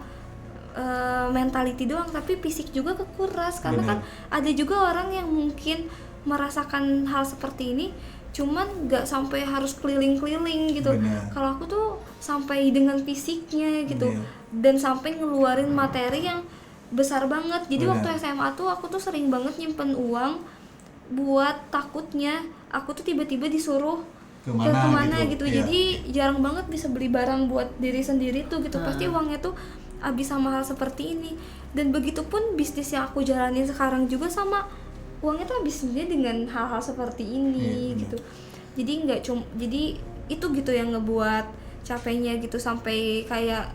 mentality doang, tapi fisik juga kekuras karena kan ada juga orang yang mungkin merasakan hal seperti ini cuman nggak sampai harus keliling-keliling gitu. Kalau aku tuh sampai dengan fisiknya gitu, dan sampai ngeluarin materi yang besar banget. Jadi waktu SMA tuh aku tuh sering banget nyimpen uang buat takutnya aku tuh tiba-tiba disuruh kemana gitu. Jadi jarang banget bisa beli barang buat diri sendiri tuh gitu. Pasti uangnya tuh habis sama hal seperti ini. Dan begitupun bisnis yang aku jalanin sekarang juga sama uangnya tuh habisnya dengan hal-hal seperti ini Iya, gitu. Jadi nggak cuma, jadi itu gitu yang ngebuat capeknya gitu, sampai kayak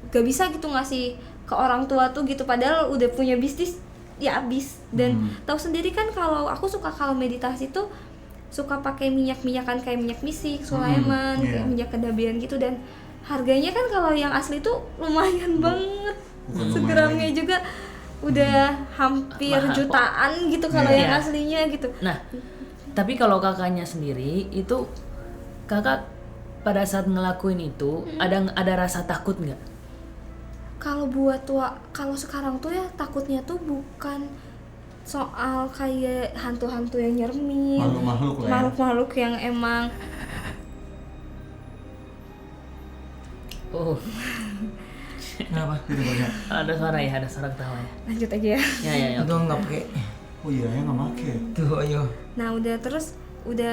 gak bisa gitu ngasih ke orang tua tuh gitu, padahal udah punya bisnis ya habis. Dan tahu sendiri kan kalau aku suka, kalau meditasi tuh suka pakai minyak-minyakan kayak minyak misik, sulaiman, kayak minyak kedabian gitu, dan harganya kan kalau yang asli tuh lumayan banget. Bukan Segramnya lumayan juga udah hampir Mahal kok. jutaan gitu kalau Iya. yang aslinya gitu. Nah, tapi kalau kakaknya sendiri itu, kakak pada saat ngelakuin itu ada rasa takut nggak? Kalau kalau sekarang tuh ya takutnya tuh bukan soal kayak hantu-hantu yang nyermin, Makhluk-makhluk lah ya. makhluk-makhluk yang emang Oh, Kenapa? Gitu banyak. ada suara ya, ada suara ketawa ya. lanjut aja ya. Ya. Itu nggak pakai. Oh iya ya, nggak make. Tuh ayo. Nah udah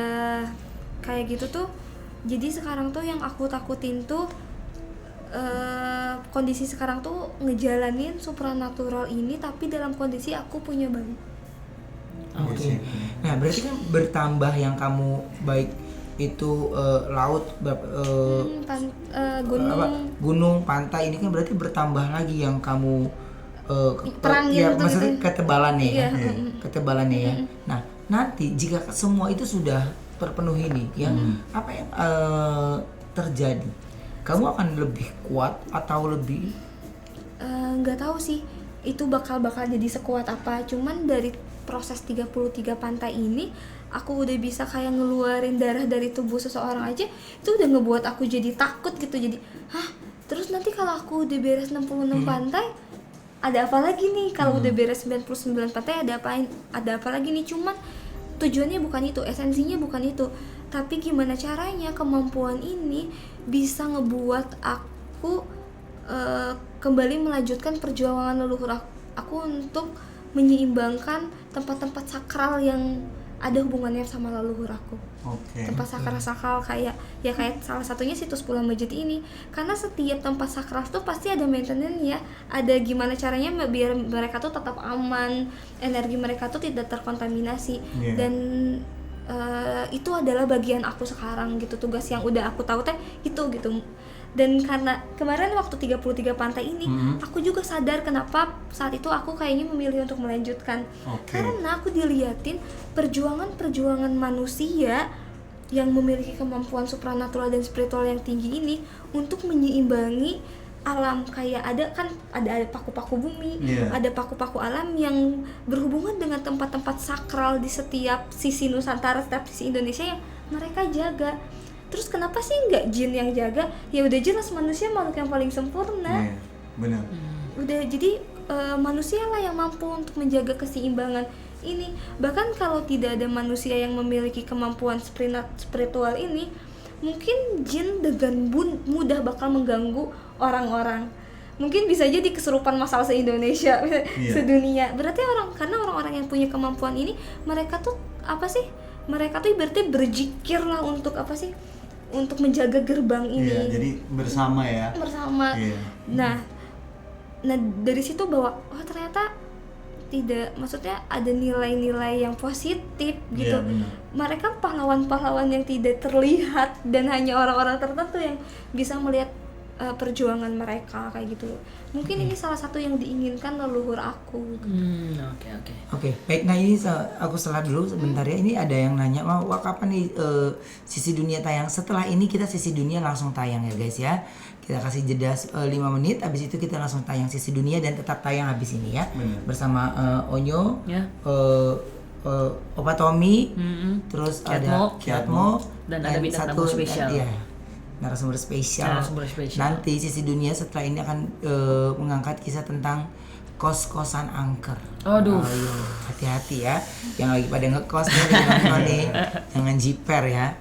kayak gitu tuh, jadi sekarang tuh yang aku takutin tuh kondisi sekarang tuh ngejalanin supranatural ini tapi dalam kondisi aku punya bayi. Iya Oke. sih. Nah, berarti kan bertambah yang kamu baik itu laut, gunung, pantai, ini kan berarti bertambah lagi yang kamu Perangin ya, gitu, maksudnya gitu. ketebalannya ya. Iya, Ketebalannya ya. Nah, nanti jika semua itu sudah terpenuhi nih, ya, apa yang terjadi? Kamu akan lebih kuat atau lebih Nggak tahu sih itu bakal jadi sekuat apa, cuman dari proses 33 pantai ini aku udah bisa kayak ngeluarin darah dari tubuh seseorang aja, itu udah ngebuat aku jadi takut gitu. Jadi terus nanti kalau aku udah beres 66 pantai ada apa lagi nih, kalau udah beres 99 pantai ada apa lagi nih. Cuman tujuannya bukan itu, esensinya bukan itu, tapi gimana caranya kemampuan ini bisa ngebuat aku kembali melanjutkan perjuangan leluhur aku untuk menyeimbangkan tempat-tempat sakral yang ada hubungannya sama leluhur aku. Oke. Tempat sakral kayak salah satunya situs Pulau Majid ini, karena setiap tempat sakral tuh pasti ada maintenance ya, ada gimana caranya biar mereka tuh tetap aman, energi mereka tuh tidak terkontaminasi. Iya. Dan itu adalah bagian aku sekarang gitu, tugas yang udah aku tahu teh itu gitu. Dan karena kemarin waktu 33 pantai ini aku juga sadar kenapa saat itu aku kayaknya memilih untuk melanjutkan. Oke. Karena aku diliatin perjuangan manusia yang memiliki kemampuan supranatural dan spiritual yang tinggi ini untuk menyeimbangi alam. Kayak ada paku-paku bumi, Iya. ada paku-paku alam yang berhubungan dengan tempat-tempat sakral di setiap sisi Nusantara, setiap sisi Indonesia yang mereka jaga. Terus kenapa sih nggak jin yang jaga? Ya udah jelas manusia makhluk yang paling sempurna. Iya, benar. Udah jadi manusia lah yang mampu untuk menjaga keseimbangan ini. Bahkan kalau tidak ada manusia yang memiliki kemampuan spiritual ini, mungkin jin dengan mudah bakal mengganggu orang-orang. Mungkin bisa jadi kesurupan masal se-Indonesia, sedunia. Berarti karena orang-orang yang punya kemampuan ini, mereka tuh apa sih? Mereka tuh berarti berzikir lah untuk apa sih? Untuk menjaga gerbang ini. Iya, jadi bersama ya. Bersama. Iya. Nah dari situ bahwa ternyata tidak, maksudnya ada nilai-nilai yang positif gitu. Iya, benar. Mereka pahlawan-pahlawan yang tidak terlihat dan hanya orang-orang tertentu yang bisa melihat perjuangan mereka kayak gitu. Mungkin ini salah satu yang diinginkan leluhur aku. Oke. Oke, baik. Nah ini aku salah dulu sebentar ya. Ini ada yang nanya, wah kapan nih sisi dunia tayang? Setelah ini kita sisi dunia langsung tayang ya guys ya. Kita kasih jeda 5 menit, habis itu kita langsung tayang sisi dunia dan tetap tayang habis ini ya. Bener. Bersama Onyo, Ya. Opa Tommy, terus ada Kiatmo. Kiatmo, Dan ada bintang tamu spesial. Iya, narasumber spesial. Narasumber spesial. Nanti sisi dunia setelah ini akan mengangkat kisah tentang kos-kosan angker. Aduh. Ayo, hati-hati ya. Yang lagi pada ngekos nih, jangan jiper ya.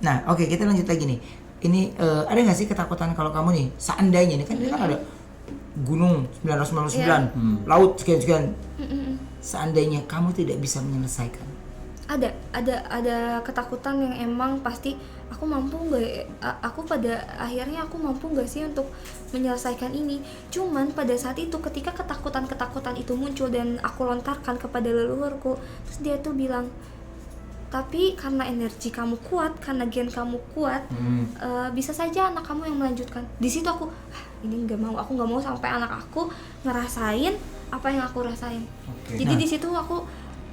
Nah, oke, kita lanjut lagi nih. Ini ada nggak sih ketakutan kalau kamu nih seandainya nih kan ini kan ada gunung 999, laut sekian-sekian. Seandainya kamu tidak bisa menyelesaikan, ada ketakutan yang emang pasti aku mampu nggak aku pada akhirnya aku mampu nggak sih untuk menyelesaikan ini. Cuman pada saat itu ketika ketakutan itu muncul dan aku lontarkan kepada leluhurku, terus dia tuh bilang, tapi karena energi kamu kuat, karena gen kamu kuat, bisa saja anak kamu yang melanjutkan. Di situ aku ini aku nggak mau sampai anak aku ngerasain apa yang aku rasain. Jadi di situ aku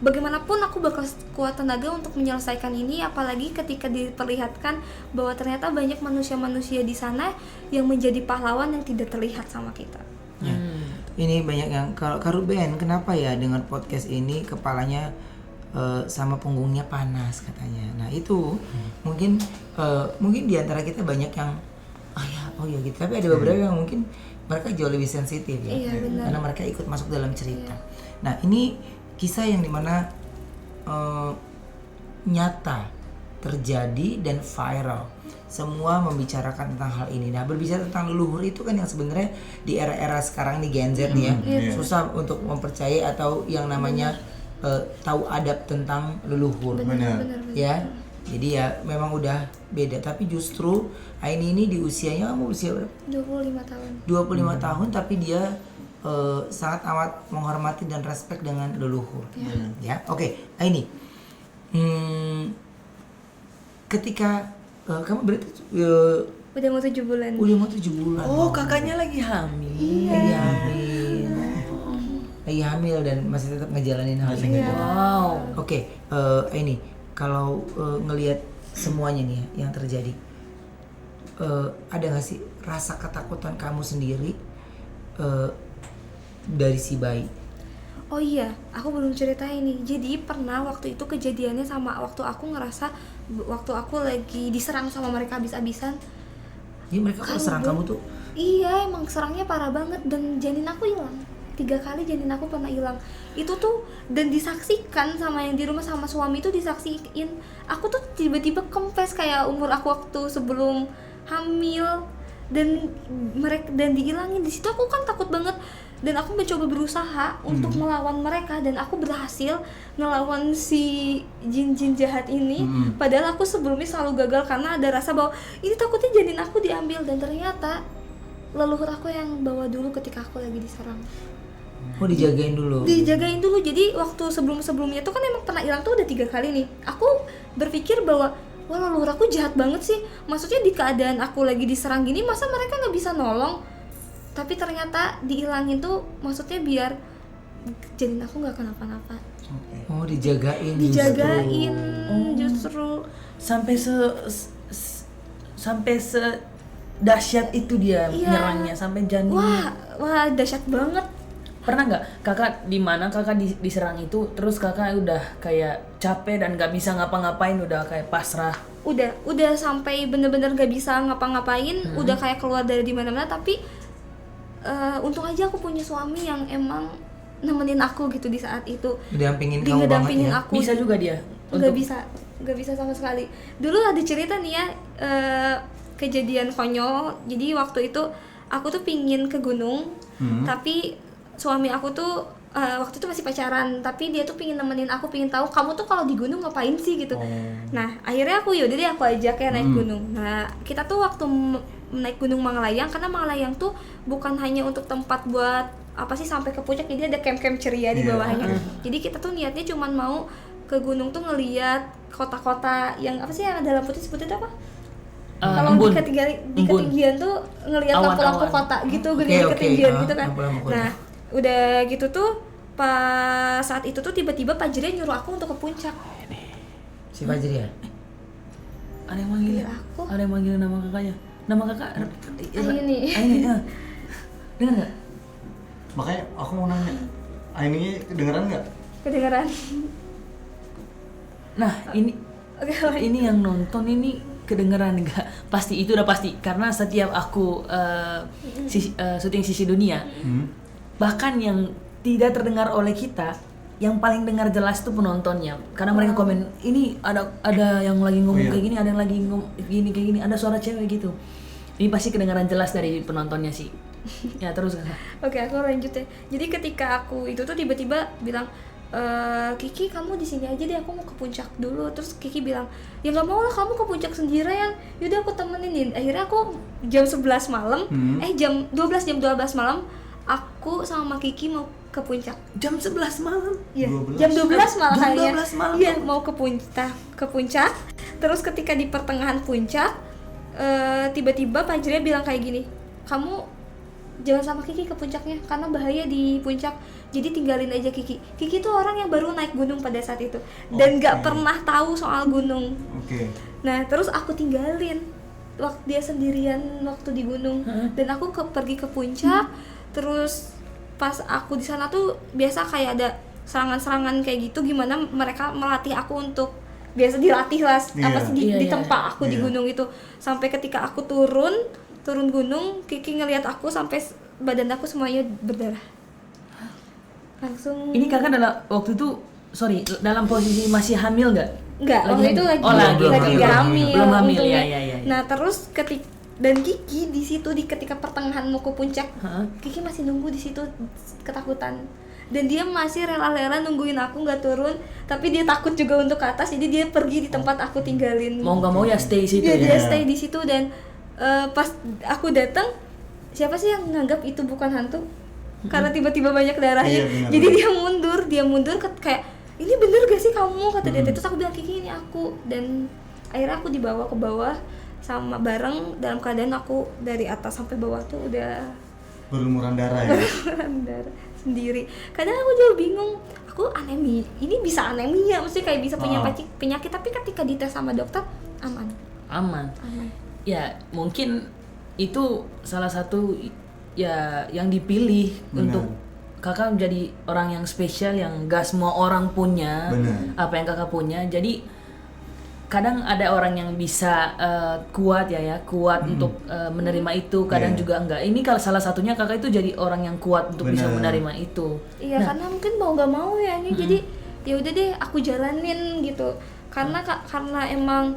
bagaimanapun aku bakal kuat tenaga untuk menyelesaikan ini, apalagi ketika diperlihatkan bahwa ternyata banyak manusia-manusia di sana yang menjadi pahlawan yang tidak terlihat sama kita. Ya. Ini banyak yang kalau Ruben kenapa ya dengan podcast ini kepalanya sama punggungnya panas katanya. Nah itu mungkin di antara kita banyak yang oh ya gitu. Tapi ada beberapa yang mungkin mereka jauh lebih sensitif ya, Iya, benar. karena mereka ikut masuk dalam cerita. Nah ini kisah yang dimana nyata terjadi dan viral. Semua membicarakan tentang hal ini. Nah berbicara tentang leluhur itu kan yang sebenarnya di era-era sekarang nih Gen Z nih ya, susah untuk mempercayai atau yang namanya tahu adab tentang leluhur. Benar. Ya. Jadi ya memang udah beda. Tapi justru Aini ini di usianya, kamu usia berapa? 25 tahun. 25 tahun tapi dia sangat amat menghormati dan respect dengan leluhur. Ya, oke. Aini, ketika kamu berarti Udah mau 7 bulan. udah mau 7 bulan. Oh, kakaknya lagi hamil. Lagi hamil dan masih tetap ngejalanin hal ini. Wow. Oke, Aini, kalau ngelihat semuanya nih ya, yang terjadi, ada nggak sih rasa ketakutan kamu sendiri dari si bayi? Oh iya, aku belum cerita ini. Jadi pernah waktu itu kejadiannya sama waktu aku ngerasa waktu aku lagi diserang sama mereka habis-habisan. Jadi mereka kalau serang kamu tuh? Iya, emang serangnya parah banget dan janin aku hilang. 3 kali janin aku pernah hilang. Itu tuh dan disaksikan sama yang di rumah sama suami itu disaksiin. Aku tuh tiba-tiba kempes kayak umur aku waktu sebelum hamil dan dihilangin. Di situ aku kan takut banget dan aku mencoba berusaha untuk melawan mereka dan aku berhasil ngelawan si jin-jin jahat ini. Padahal aku sebelumnya selalu gagal karena ada rasa bahwa ini takutnya janin aku diambil dan ternyata leluhur aku yang bawa dulu ketika aku lagi diserang. Oh dijagain dulu? Dijagain dulu. Jadi waktu sebelum-sebelumnya tuh kan emang pernah hilang tuh udah 3 kali nih. Aku berpikir bahwa wah leluhur aku jahat banget sih. Maksudnya di keadaan aku lagi diserang gini masa mereka gak bisa nolong? Tapi ternyata dihilangin tuh maksudnya biar janin aku gak kenapa-napa. Oh dijagain Justru Sampai se dahsyat itu dia nyerangnya sampai janin. Wah dahsyat banget. Pernah nggak kakak di mana kakak diserang itu terus kakak udah kayak capek dan nggak bisa ngapa-ngapain, udah kayak pasrah? Udah sampai bener-bener gak bisa ngapa-ngapain, udah kayak keluar dari di mana-mana. Tapi untung aja aku punya suami yang emang nemenin aku gitu di saat itu. Ngedampingin kamu banget ya? Aku. Bisa juga dia? Nggak bisa sama sekali. Dulu ada cerita nih ya, kejadian konyol. Jadi waktu itu aku tuh pingin ke gunung, tapi suami aku tuh waktu itu masih pacaran, tapi dia tuh pingin nemenin aku, pingin tahu kamu tuh kalau di gunung ngapain sih gitu. Nah akhirnya yaudah deh aku ajak ya naik gunung. Nah kita tuh waktu naik gunung Mangalayang, karena Mangalayang tuh bukan hanya untuk tempat buat apa sih sampai ke puncak, jadi ada camp-camp ceria di bawahnya. Jadi kita tuh niatnya cuman mau ke gunung tuh ngeliat kota-kota yang apa sih yang ada lampu putih itu apa? Kalau di ketinggian tuh ngeliat lampu-lampu kota gitu, gede ketinggian gitu kan. Nah udah gitu tuh pas saat itu tuh tiba-tiba Fajri nyuruh aku untuk ke puncak. Si Fajri ya? Ada yang manggil aku. Ada yang manggil nama kakaknya. Nama kakak Aini. ya. Dengar nggak? Makanya aku mau nanya, Aini kedengeran nggak? Kedengeran. Nah ini yang nonton ini kedengeran nggak? Pasti itu udah pasti karena setiap aku syuting Sisi Dunia, bahkan yang tidak terdengar oleh kita, yang paling dengar jelas tuh penontonnya, karena mereka komen ini ada yang lagi ngomong kayak gini, ada yang lagi ngomong gini kayak gini, ada suara cewek gitu. Ini pasti kedengaran jelas dari penontonnya sih. Ya terus kan. Oke, aku lanjut ya. Jadi ketika aku itu tuh tiba-tiba bilang Kiki kamu di sini aja deh, aku mau ke puncak dulu. Terus Kiki bilang, ya nggak mau lah kamu ke puncak sendirian, yaudah aku temenin. Akhirnya aku jam 11 malam, jam 12 malam, aku sama Kiki mau ke puncak. Jam 11 malam. Iya, 12. jam 12 malam Jam kayaknya. 12 malam. Iya, mau ke puncak. Terus ketika di pertengahan puncak, tiba-tiba Pak Jria bilang kayak gini, kamu jangan sama Kiki ke puncaknya karena bahaya di puncak. Jadi tinggalin aja Kiki. Kiki tuh orang yang baru naik gunung pada saat itu dan nggak pernah tahu soal gunung. Oke. Nah, terus aku tinggalin waktu dia sendirian waktu di gunung. Dan aku pergi ke puncak. Terus pas aku di sana tuh biasa kayak ada serangan-serangan kayak gitu, gimana mereka melatih aku untuk biasa dilatih lah apa sih di tempat aku di gunung itu. Sampai ketika aku turun gunung, Kiki ngelihat aku sampai badan aku semuanya berdarah. Langsung. Ini kakak waktu itu dalam posisi masih hamil nggak? Enggak, waktu itu lagi hamil. Belum hamil untungnya. ya. Nah, terus dan Kiki di situ ketika pertengahan mau ke puncak, Kiki masih nunggu di situ ketakutan. Dan dia masih rela-rela nungguin aku nggak turun, tapi dia takut juga untuk ke atas, jadi dia pergi di tempat aku tinggalin. Mau nggak mau ya stay situ ya. Dia stay di situ. Dan pas aku datang, siapa sih yang nganggap itu bukan hantu? Karena tiba-tiba banyak darahnya. Jadi dia mundur kayak, ini bener gak sih kamu, kata dia. Terus aku bilang, Kiki ini aku. Dan akhirnya aku dibawa ke bawah sama bareng, dalam keadaan aku dari atas sampai bawah tuh udah berlumuran darah ya. darah sendiri. Kadang aku juga bingung, aku anemia, ini bisa anemia, maksudnya kayak bisa punya penyakit, tapi ketika dites sama dokter aman. Ya mungkin itu salah satu ya yang dipilih. Benar. Untuk kakak menjadi orang yang spesial, yang gak semua orang punya. Benar. Apa yang kakak punya. Jadi kadang ada orang yang bisa kuat untuk menerima itu, kadang juga enggak. Ini kalau salah satunya kakak itu jadi orang yang kuat untuk bisa menerima itu. Iya, karena mungkin mau nggak mau ya ini. Jadi ya udah deh aku jalanin gitu. Karena emang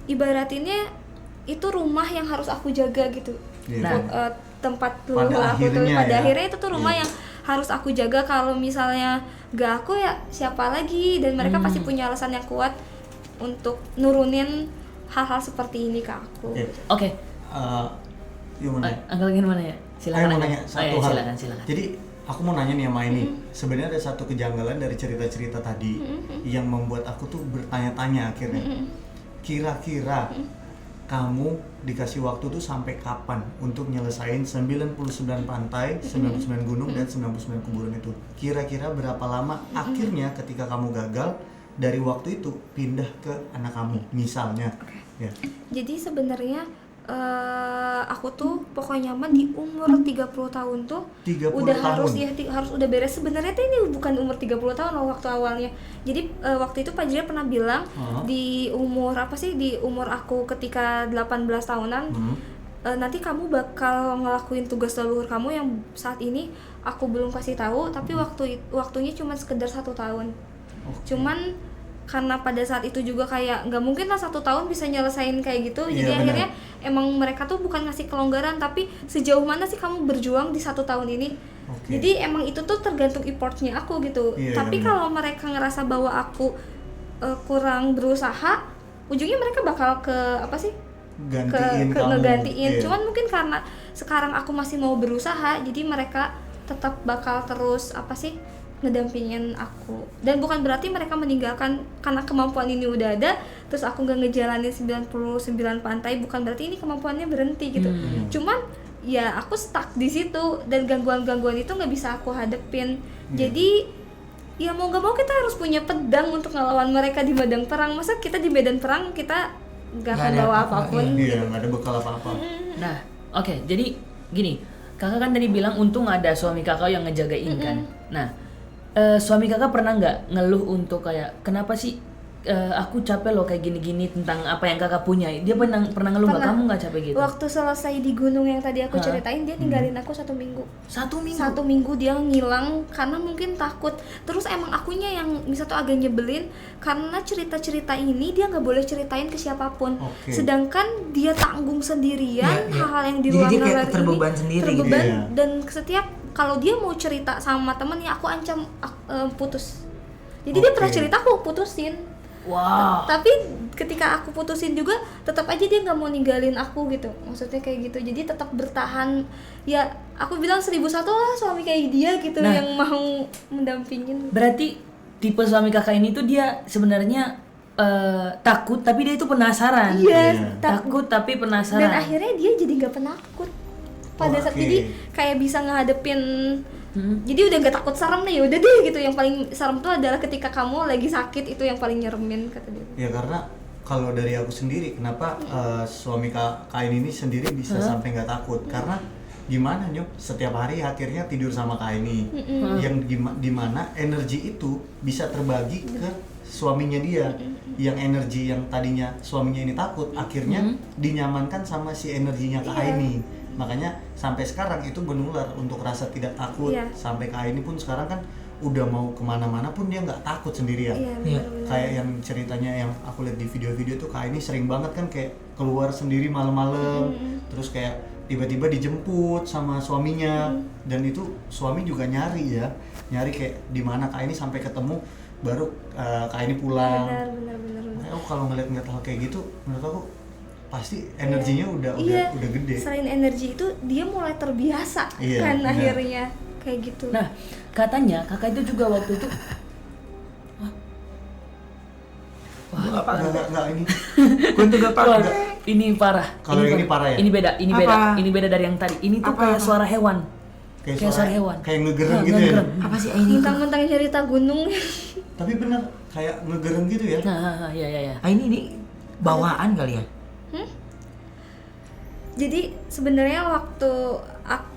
ibaratinnya itu rumah yang harus aku jaga gitu. Nah, tempat leluhur aku tuh pada akhirnya itu tuh rumah yang harus aku jaga. Kalau misalnya nggak aku ya siapa lagi, dan mereka pasti punya alasan yang kuat untuk nurunin hal-hal seperti ini ke aku. Oke. Angga lagi mana ya? Silakan. Mau nanya satu hal. Silakan. Jadi aku mau nanya nih sama ini. Sebenarnya ada satu kejanggalan dari cerita-cerita tadi yang membuat aku tuh bertanya-tanya akhirnya. Kira-kira kamu dikasih waktu tuh sampai kapan untuk nyelesain 99 pantai, 99 gunung dan 99 kuburan itu? Kira-kira berapa lama akhirnya ketika kamu gagal dari waktu itu pindah ke anak kamu misalnya? Ya. Jadi sebenarnya aku tuh pokoknya nyaman di umur 30 tahun tuh 30 udah tahun. harus udah beres. Sebenarnya tuh ini bukan umur 30 tahun loh waktu awalnya. Jadi waktu itu Pak Jria pernah bilang di umur aku ketika 18 tahunan nanti kamu bakal ngelakuin tugas leluhur kamu yang saat ini aku belum kasih tahu, tapi waktunya cuma sekedar 1 tahun. Cuman karena pada saat itu juga kayak nggak mungkin lah 1 tahun bisa nyelesain kayak gitu. Jadi akhirnya emang mereka tuh bukan ngasih kelonggaran, tapi sejauh mana sih kamu berjuang di 1 tahun ini. Jadi emang itu tuh tergantung effortnya aku gitu. Tapi kalau mereka ngerasa bahwa aku kurang berusaha, ujungnya mereka bakal ngegantiin. Cuman mungkin karena sekarang aku masih mau berusaha, jadi mereka tetap bakal terus ngedampingin aku. Dan bukan berarti mereka meninggalkan karena kemampuan ini udah ada terus aku nggak ngejalanin 99 pantai, bukan berarti ini kemampuannya berhenti gitu. Cuman ya aku stuck di situ dan gangguan-gangguan itu nggak bisa aku hadepin. Jadi ya mau nggak mau kita harus punya pedang untuk ngelawan mereka di medan perang. Masa kita di medan perang kita nggak akan bawa apapun? Iya, nggak ada bekal apa-apa. Nah, oke, jadi gini, kakak kan tadi bilang untung ada suami kakak yang ngejagain kan. Nah, suami kakak pernah nggak ngeluh untuk kayak kenapa sih aku capek loh kayak gini-gini tentang apa yang kakak punya? Dia pernah ngeluh nggak? Kamu nggak capek gitu? Waktu selesai di gunung yang tadi aku ceritain, dia ninggalin aku 1 minggu. 1 minggu? 1 minggu dia ngilang karena mungkin takut. Terus emang akunya yang bisa tuh agak nyebelin karena cerita-cerita ini dia nggak boleh ceritain ke siapapun. Sedangkan dia tanggung sendirian hal-hal yang di luar nalar ini. Terbeban sendiri. Dan setiap kalau dia mau cerita sama temennya, aku ancam putus. Jadi dia Oke. pernah cerita aku putusin. Wow. Tapi ketika aku putusin juga tetap aja dia nggak mau ninggalin aku gitu, maksudnya kayak gitu. Jadi tetap bertahan. Ya aku bilang 1001 lah suami kayak dia gitu, Nah. yang mau mendampingin. Berarti tipe suami kakak ini tuh dia sebenarnya takut tapi dia itu penasaran. Iya, Iya. Takut tapi penasaran. Dan akhirnya dia jadi nggak penakut pada saat, Oke. jadi kayak bisa ngadepin. Jadi udah gak takut serem nih, udah deh gitu. Yang paling serem tuh adalah ketika kamu lagi sakit, itu yang paling nyeremin kata dia. Ya karena kalau dari aku sendiri, kenapa suami Kain ini sendiri bisa sampai nggak takut? Karena gimana Nyok, setiap hari akhirnya tidur sama Kaini, yang dimana energi itu bisa terbagi ke suaminya dia, yang energi yang tadinya suaminya ini takut, akhirnya dinyamankan sama si energinya Kaini. Makanya sampai sekarang itu menular untuk rasa tidak takut. Iya. Sampai Kaini pun sekarang kan udah mau kemana-mana pun dia nggak takut sendirian. Iya, Iya. benar-benar. Kayak yang ceritanya yang aku lihat di video-video tuh Kak ini sering banget kan kayak keluar sendiri malam-malam, terus kayak tiba-tiba dijemput sama suaminya, dan itu suami juga nyari kayak di mana Kak ini sampai ketemu baru Kak ini pulang. Benar. Makanya aku kalau ngeliat hal kayak gitu, menurut aku pasti energinya udah gede. Selain energi itu dia mulai terbiasa Iya, kan benar. akhirnya kayak gitu. Nah, katanya kakak itu juga waktu itu Enggak ini. Gue tuh gak Wah, paham. ini parah. Kalau ini parah ya? Ini beda, Apa? ini beda dari yang tadi. Ini tuh Apa? kayak suara hewan. Kayak suara hewan. Kayak ngegereng Nah, gitu ya. ngegereng. Apa sih ini? Mentang-mentang cerita gunung. Tapi bener kayak ngegereng gitu ya. Nah, ya. Ini bawaan kali ya? Jadi sebenarnya waktu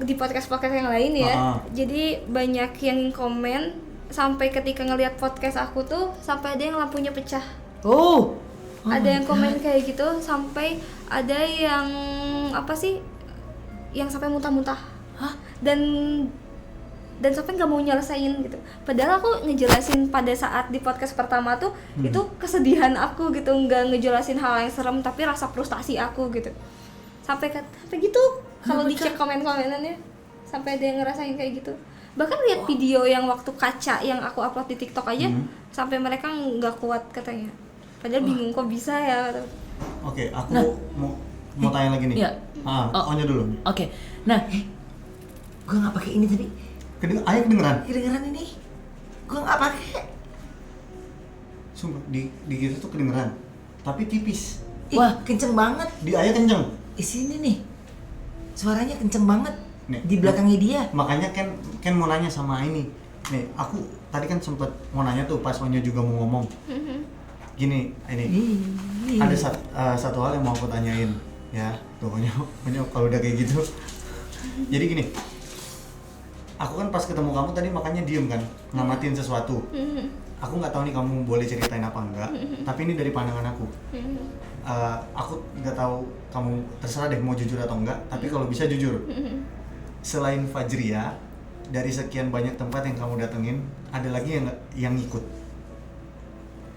di podcast yang lain ya, jadi banyak yang komen sampai ketika ngelihat podcast aku tuh sampai ada yang lampunya pecah. Oh. Ada yang komen kayak gitu, sampai ada yang apa sih, yang sampai muntah-muntah. Hah? Dan sampai nggak mau nyelesain gitu. Padahal aku ngejelasin pada saat di podcast pertama tuh itu kesedihan aku gitu, nggak ngejelasin hal yang serem tapi rasa frustasi aku gitu. Sampai gitu kalau dicek komen-komenannya, sampai ada yang ngerasain kayak gitu. Bahkan lihat video yang waktu kaca yang aku upload di TikTok aja, sampai mereka nggak kuat katanya. Padahal bingung kok bisa ya. Oke, aku mau tanya lagi nih. Iya. Onya dulu. Oke. Nah, Gue gak pakai ini tadi. Ayah kedengeran? Kedengeran ini. Gue gak pakai. Sumpah di kita tuh kedengeran. Tapi tipis. Wah, kenceng banget. Di ayah kenceng. Di sini nih. Suaranya kenceng banget. Nih. Di belakangnya dia. Makanya Ken mau nanya sama ini. Nih, aku tadi kan sempet mau nanya tuh pas Onya juga mau ngomong. Gini, ini. Ih. Ada satu hal yang mau aku tanyain. Ya, tuh Onya kalau udah kayak gitu. Jadi gini. Aku kan pas ketemu kamu tadi makanya diem kan, ngamatin sesuatu. Aku nggak tahu nih kamu boleh ceritain apa enggak, tapi ini dari pandangan aku. Aku nggak tahu kamu terserah deh mau jujur atau enggak, tapi kalau bisa jujur. Selain Fajria, dari sekian banyak tempat yang kamu datengin, ada lagi yang ikut,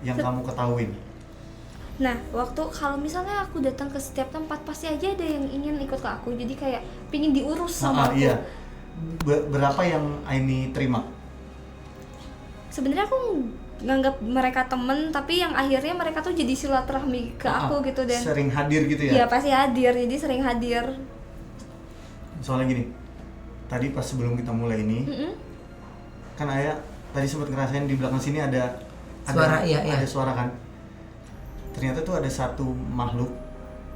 yang kamu ketahuin. Nah, waktu kalau misalnya aku datang ke setiap tempat pasti aja ada yang ingin ikut ke aku. Jadi kayak pingin diurus sama aku. Iya. Berapa yang Aini terima? Sebenarnya aku nganggap mereka temen, tapi yang akhirnya mereka tuh jadi silaturahmi ke aku gitu deh. Sering hadir gitu ya? Iya pasti hadir, jadi sering hadir. Soalnya gini, tadi pas sebelum kita mulai ini, kan Ayah tadi sempat ngerasain di belakang sini ada Suara, iya. ada suara kan. Ternyata tuh ada satu makhluk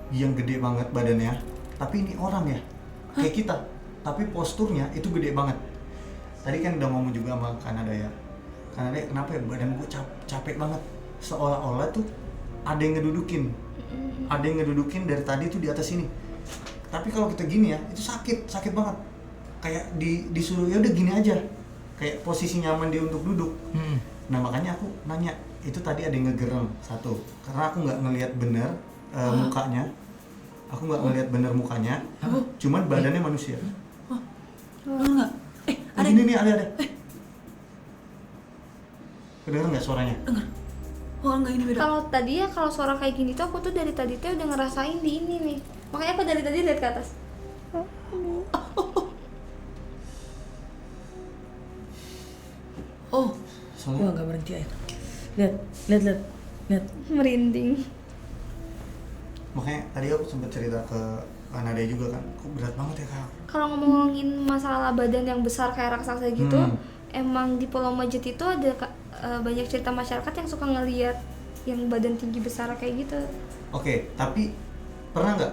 yang gede banget badannya, tapi ini orang ya, kayak kita, tapi posturnya itu gede banget. Tadi kan udah ngomong juga sama Kanada ya, Kanada kenapa ya badan gue capek banget, seolah-olah tuh ada yang ngedudukin dari tadi tuh di atas sini. Tapi kalau kita gini ya, itu sakit banget, kayak disuruh ya udah gini aja, kayak posisi nyaman dia untuk duduk. Nah makanya aku nanya, itu tadi ada yang ngegereng satu, karena aku nggak ngelihat bener mukanya, aku nggak ngelihat bener mukanya, cuman badannya manusia. enggak. Ada ini nih, ada. Kedengeran nggak suaranya? Oh, enggak, ini beda. Kalau tadi ya, kalau suara kayak gini tuh aku tuh dari tadi tuh udah ngerasain di ini nih. Makanya aku dari tadi lihat ke atas. Oh. Soalnya Wah, enggak berhenti ya. lihat. Merinding. Makanya tadi aku sempat cerita ke Nadia juga kan, kok berat banget ya kak. Kalau ngomongin masalah badan yang besar kayak raksasa gitu, emang di Pulau Majid itu ada banyak cerita masyarakat yang suka ngeliat yang badan tinggi besar kayak gitu. Oke, tapi pernah nggak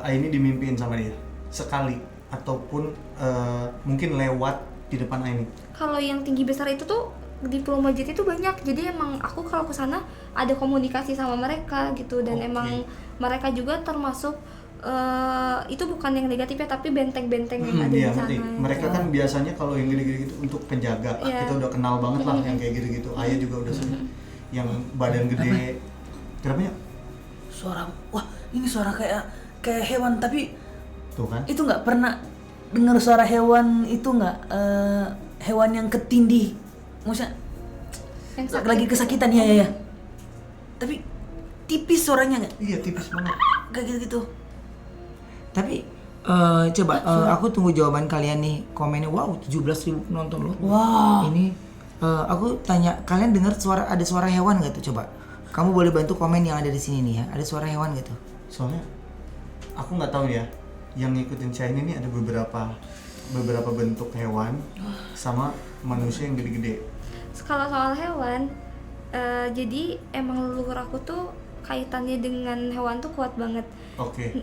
Aini dimimpiin sama dia sekali ataupun mungkin lewat di depan Aini? Kalau yang tinggi besar itu tuh di Pulau Majid itu banyak, jadi emang aku kalau ke sana ada komunikasi sama mereka gitu, dan emang mereka juga termasuk itu bukan yang negatif ya, tapi benteng-benteng yang ada di sana. Mereka kan biasanya kalau yang gede-gede gitu untuk penjaga. Kita udah kenal banget lah yang kayak gitu-gitu. Ayah juga udah sering yang badan gede. Kenapa ya? Suara, wah ini suara kayak hewan, tapi Tuh kan? itu nggak pernah dengar suara hewan itu nggak? Hewan yang ketindih, maksudnya Yang lagi kesakitan ya. Tapi tipis suaranya nggak? Iya, tipis banget. Kayak gitu. Tapi coba aku tunggu jawaban kalian nih. Komennya wow 17.000 penonton loh. Wow. Ini aku tanya kalian dengar ada suara hewan nggak tuh? Coba kamu boleh bantu komen yang ada di sini nih ya. Ada suara hewan gitu? Soalnya aku nggak tahu ya. Yang ngikutin saya ini ada beberapa bentuk hewan sama manusia yang gede-gede. Kalau soal hewan, jadi emang leluhur aku tuh kaitannya dengan hewan tuh kuat banget. Oke.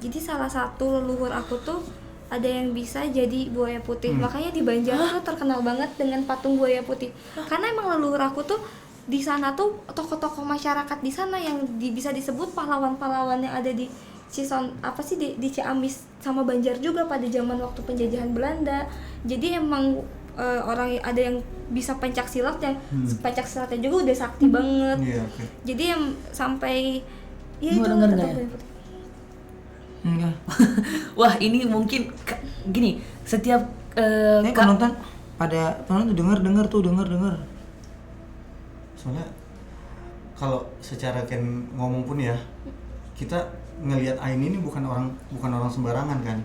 Jadi salah satu leluhur aku tuh ada yang bisa jadi buaya putih. Makanya di Banjar tuh terkenal banget dengan patung buaya putih. Karena emang leluhur aku tuh di sana tuh tokoh-tokoh masyarakat di sana yang bisa disebut pahlawan-pahlawan yang ada di di Ciamis sama Banjar juga pada zaman waktu penjajahan Belanda. Jadi emang orang ada yang bisa pencak silat, yang pencak silatnya juga udah sakti banget. Jadi yang sampai ya itu denger nggak ya? Enggak. Wah ini mungkin gini, setiap penonton denger tuh. Soalnya kalau secara ngomong pun ya, kita ngelihat Aini ini bukan orang sembarangan kan.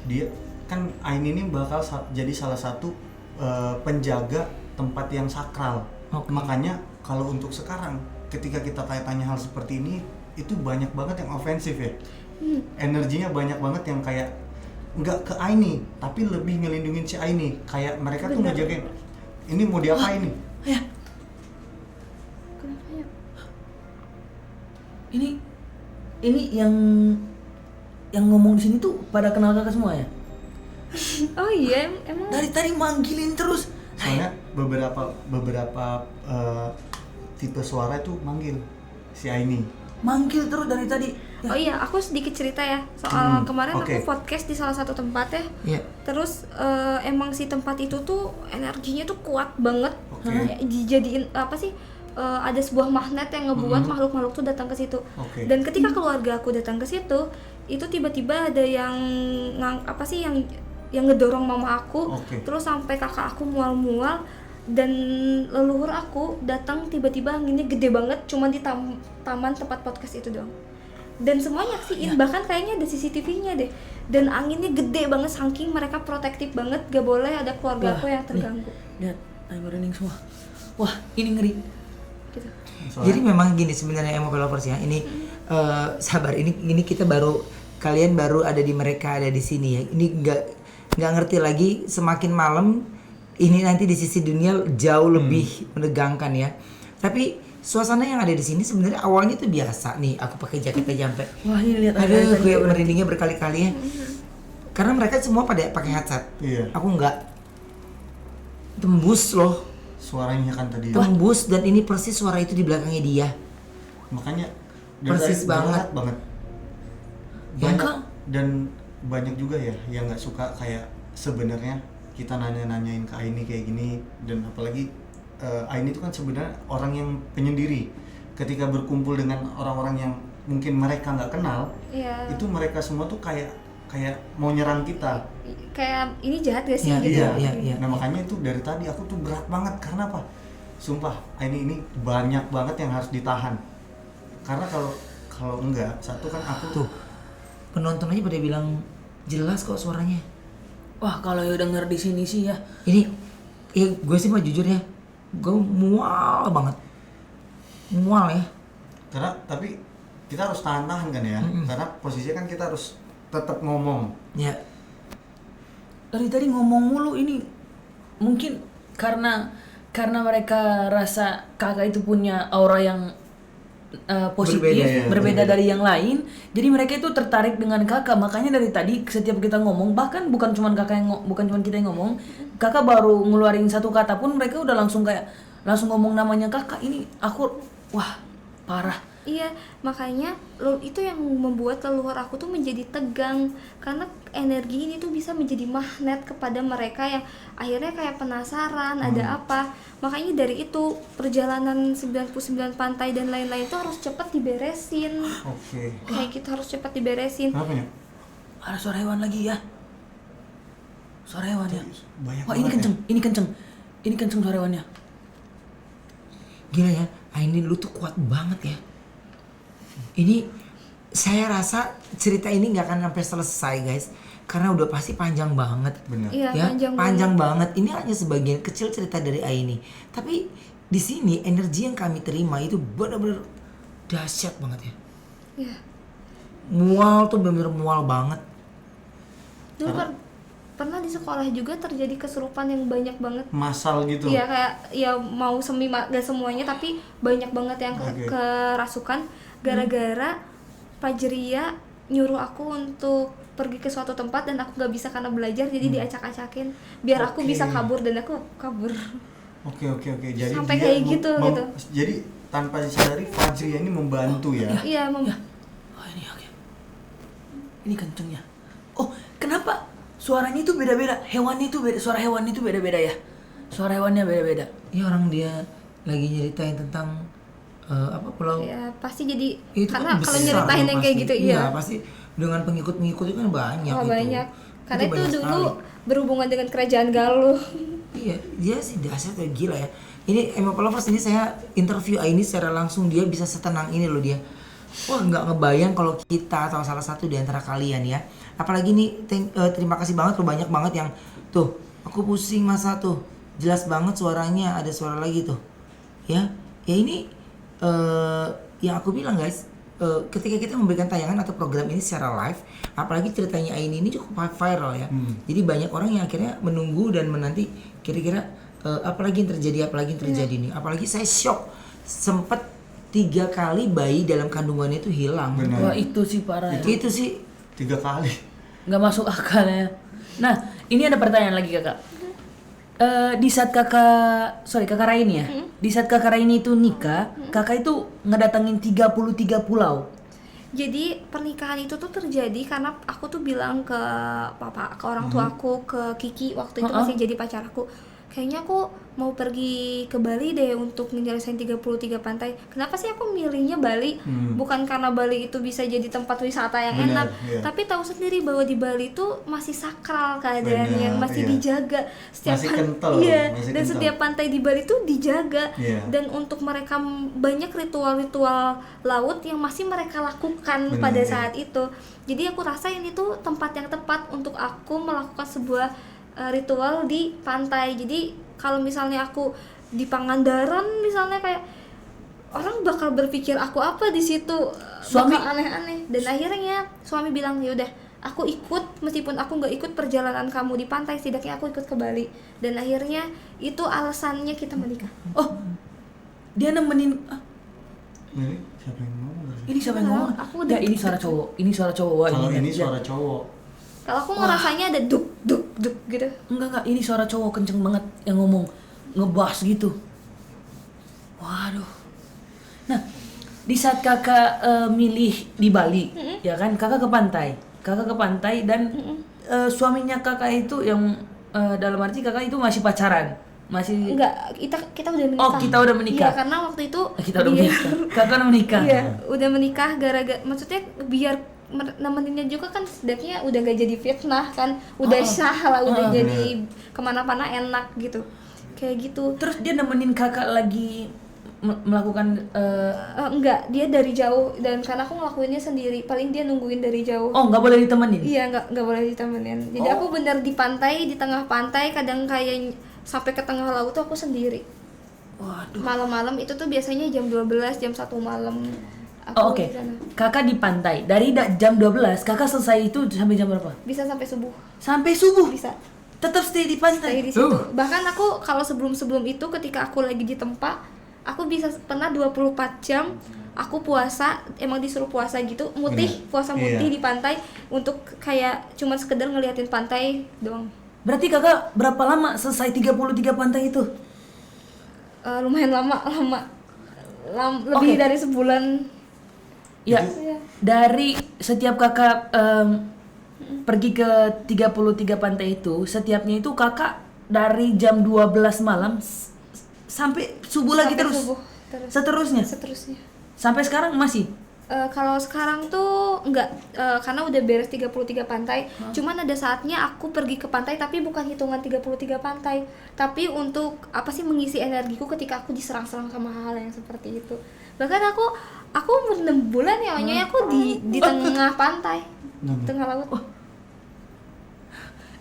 Dia kan Aini ini bakal jadi salah satu penjaga tempat yang sakral. Makanya kalau untuk sekarang ketika kita tanya hal seperti ini, itu banyak banget yang ofensif ya. Energinya banyak banget yang kayak nggak ke Aini, tapi lebih ngelindungin si Aini. Kayak mereka tuh ngejagain. Ini mau diapain nih? Ya. Kenapa ya? Ini yang ngomong di sini tuh pada kenal kakak semua ya? Oh iya, emang Dari tadi manggilin terus. Soalnya beberapa tipe suara itu manggil si Aini. Manggil terus dari tadi. Ya. Oh iya, aku sedikit cerita ya soal kemarin aku podcast di salah satu tempat ya. Terus emang si tempat itu tuh energinya tuh kuat banget. Dijadiin ada sebuah magnet yang ngebuat makhluk-makhluk tuh datang ke situ. Dan ketika keluarga aku datang ke situ, itu tiba-tiba ada yang yang ngedorong mama aku, terus sampai kakak aku mual-mual, dan leluhur aku datang tiba-tiba anginnya gede banget, cuma di taman tempat podcast itu doang. Dan semua nyaksiin, bahkan kayaknya ada CCTV-nya deh. Dan anginnya gede banget, saking mereka protektif banget, gak boleh ada keluarga aku yang terganggu. Lihat, I'm merinding semua. Wah, ini ngeri. Gitu. Jadi memang gini sebenarnya MOP Lovers ya. Ini sabar, ini kita kalian baru ada di mereka ada di sini ya. Ini nggak ngerti lagi, semakin malam ini nanti di sisi dunia jauh lebih menegangkan ya. Tapi suasana yang ada di sini sebenarnya awalnya itu biasa nih. Aku pakai jaket aja sampai. Wah, ini lihat. Aduh, kayak merindingnya berkali-kali ya. Karena mereka semua pada pakai headset. Aku nggak. Tembus loh. Suaranya kan tadi. Tembus, dan ini persis suara itu di belakangnya dia. Makanya persis banget. Dan banyak juga ya yang nggak suka kayak sebenarnya kita nanya-nanyain ke Aini kayak gini, dan apalagi Aini itu kan sebenarnya orang yang penyendiri. Ketika berkumpul dengan orang-orang yang mungkin mereka nggak kenal, itu mereka semua tuh kayak mau nyerang kita. Kayak ini jahat gak sih? Iya. Nah makanya itu dari tadi aku tuh berat banget. Karena apa? Sumpah, ini banyak banget yang harus ditahan. Karena kalau enggak, satu kan aku tuh penonton aja pada bilang jelas kok suaranya. Wah, kalau ya denger di sini sih ya. Ini gue sih mah jujur ya, gue mual banget, mual ya. Karena tapi kita harus tahan-tahan kan ya, karena posisinya kan kita harus tetap ngomong. Ya. Dari tadi ngomong mulu ini mungkin karena mereka rasa kakak itu punya aura yang positif, berbeda dari yang lain. Jadi mereka itu tertarik dengan kakak. Makanya dari tadi setiap kita ngomong, bahkan bukan cuma kita yang ngomong, kakak baru ngeluarin satu kata pun mereka udah langsung ngomong namanya kakak. Ini aku wah parah. Iya, makanya itu yang membuat leluhur aku tuh menjadi tegang, karena energi ini tuh bisa menjadi magnet kepada mereka yang akhirnya kayak penasaran ada apa. Makanya dari itu perjalanan 99 pantai dan lain-lain itu harus cepat diberesin. Oke. Kayak gitu harus cepat diberesin. Kenapa ya? Ada suara hewan lagi ya. Suara hewan ya. Banyak Wah, ini banget kenceng, ini kenceng. Ini kenceng suara hewannya. Gila ya, Ainin lu tuh kuat banget ya. Ini saya rasa cerita ini nggak akan sampai selesai guys, karena udah pasti panjang banget. Benar. Iya, Ya, panjang banget. Ini hanya sebagian kecil cerita dari Aini. Tapi di sini energi yang kami terima itu benar-benar dahsyat banget ya. Iya. Mual tuh benar-benar mual banget. Dulu pernah di sekolah juga terjadi kesurupan yang banyak banget. Masal gitu. Iya, kayak ya mau gak semuanya tapi banyak banget yang kerasukan gara-gara Fajria nyuruh aku untuk pergi ke suatu tempat dan aku gak bisa karena belajar, jadi diacak-acakin biar aku bisa kabur dan aku kabur. Oke. Jadi Sampai dia kayak gitu. Jadi tanpa disadari Fajria ini membantu ya. Iya, Oh ini oke. Ini kencengnya. Oh kenapa suaranya itu beda-beda? Hewannya itu beda. Suara hewannya itu beda-beda ya. Suara hewannya beda-beda. Ya orang dia lagi nyeritain tentang pulau. ya pasti jadi Itu karena kan kalau besar nyeritain tuh yang kayak pasti. gitu Iya pasti dengan pengikut-pengikut itu kan banyak. Oh, itu. banyak. Karena itu banyak dulu sekali. berhubungan dengan kerajaan Galuh. Iya, dia sih dasar kayak gila ya. Ini Emma Lovers ini saya interview Aini secara langsung, dia bisa setenang ini loh dia. Wah nggak ngebayang kalau kita atau salah satu di antara kalian ya. Apalagi nih terima kasih banget loh, banyak banget yang tuh aku pusing masa tuh jelas banget suaranya, ada suara lagi tuh. Ya ini yang aku bilang guys, ketika kita memberikan tayangan atau program ini secara live, apalagi ceritanya Aini ini cukup viral ya. Jadi banyak orang yang akhirnya menunggu dan menanti kira-kira apalagi yang terjadi nih. Apalagi saya shock, sempet 3 kali bayi dalam kandungannya itu hilang. Benar. Wah itu sih parah. Itu sih 3 kali. Nggak masuk akal ya. Nah ini ada pertanyaan lagi kakak. Di saat kakak Raini ya, di saat kakak Raini itu nikah, kakak itu ngedatangin 33 pulau. Jadi pernikahan itu tuh terjadi karena aku tuh bilang ke orang tua aku, ke Kiki waktu itu masih jadi pacar aku, kayaknya aku mau pergi ke Bali deh untuk menyelesaikan 33 pantai. Kenapa sih aku milihnya Bali? Bukan karena Bali itu bisa jadi tempat wisata yang enak, tapi tahu sendiri bahwa di Bali itu masih sakral keadaannya, masih dijaga setiap masih kental, dan setiap pantai di Bali itu dijaga. Dan untuk mereka banyak ritual-ritual laut yang masih mereka lakukan pada saat itu. Jadi aku rasa ini tuh tempat yang tepat untuk aku melakukan sebuah ritual di pantai. Jadi kalau misalnya aku di Pangandaran misalnya, kayak orang bakal berpikir aku apa di situ, Suami bakal aneh-aneh. Dan akhirnya suami bilang yaudah aku ikut, meskipun aku nggak ikut perjalanan kamu di pantai, setidaknya aku ikut ke Bali. Dan akhirnya itu alasannya kita menikah. Oh dia nemenin. Ini siapa yang ngomong? Ini siapa yang ngomong? Aku udah ini suara cowok. Ini suara cowok. Wah, Kalau ini lihat. suara cowok. Kalau aku ngerasanya ada duk duk duk gitu. Enggak, ini suara cowok kenceng banget yang ngomong, ngebas gitu. Waduh. Nah, di saat kakak milih di Bali, ya kan, kakak ke pantai dan suaminya kakak itu yang dalam arti kakak itu masih pacaran, masih. Enggak, kita udah menikah. Oh, kita udah menikah. Iya, karena waktu itu Kita udah menikah. Kakak udah menikah. Iya, udah menikah gara-gara, maksudnya biar nemeninnya juga kan setidaknya udah gak jadi fitnah kan, udah sah lah, udah jadi kemana-mana enak gitu, kayak gitu. Terus dia nemenin kakak lagi melakukan Enggak, dia dari jauh, dan karena aku ngelakuinnya sendiri, paling dia nungguin dari jauh. Oh, nggak boleh ditemenin? Iya, nggak boleh ditemenin. Jadi aku bener di pantai, di tengah pantai, kadang kayak sampai ke tengah laut tuh aku sendiri. Waduh. Malam-malam itu tuh biasanya jam 12, jam 1 malam aku Oh, oke. di sana. Kakak di pantai. Dari jam 12, kakak selesai itu sampai jam berapa? Bisa sampai subuh. Sampai subuh. Bisa. Tetap stay di pantai. Stay di situ. Bahkan aku kalau sebelum itu ketika aku lagi di tempat, aku bisa pernah 24 jam aku puasa, emang disuruh puasa gitu, puasa mutih di pantai untuk kayak cuman sekedar ngeliatin pantai doang. Berarti kakak berapa lama selesai 33 pantai itu? Lumayan lama, lebih dari sebulan. Ya, Iya. dari setiap kakak pergi ke 33 pantai itu, setiapnya itu kakak dari jam 12 malam sampai subuh lagi Sampai terus. subuh, terus. Seterusnya. Sampai sekarang masih. Kalau sekarang tuh enggak, karena udah beres 33 pantai. Cuman ada saatnya aku pergi ke pantai tapi bukan hitungan 33 pantai, tapi untuk apa sih, mengisi energiku ketika aku diserang-serang sama hal yang seperti itu. Bahkan aku 6 bulan ya, aku di tengah pantai, tengah laut.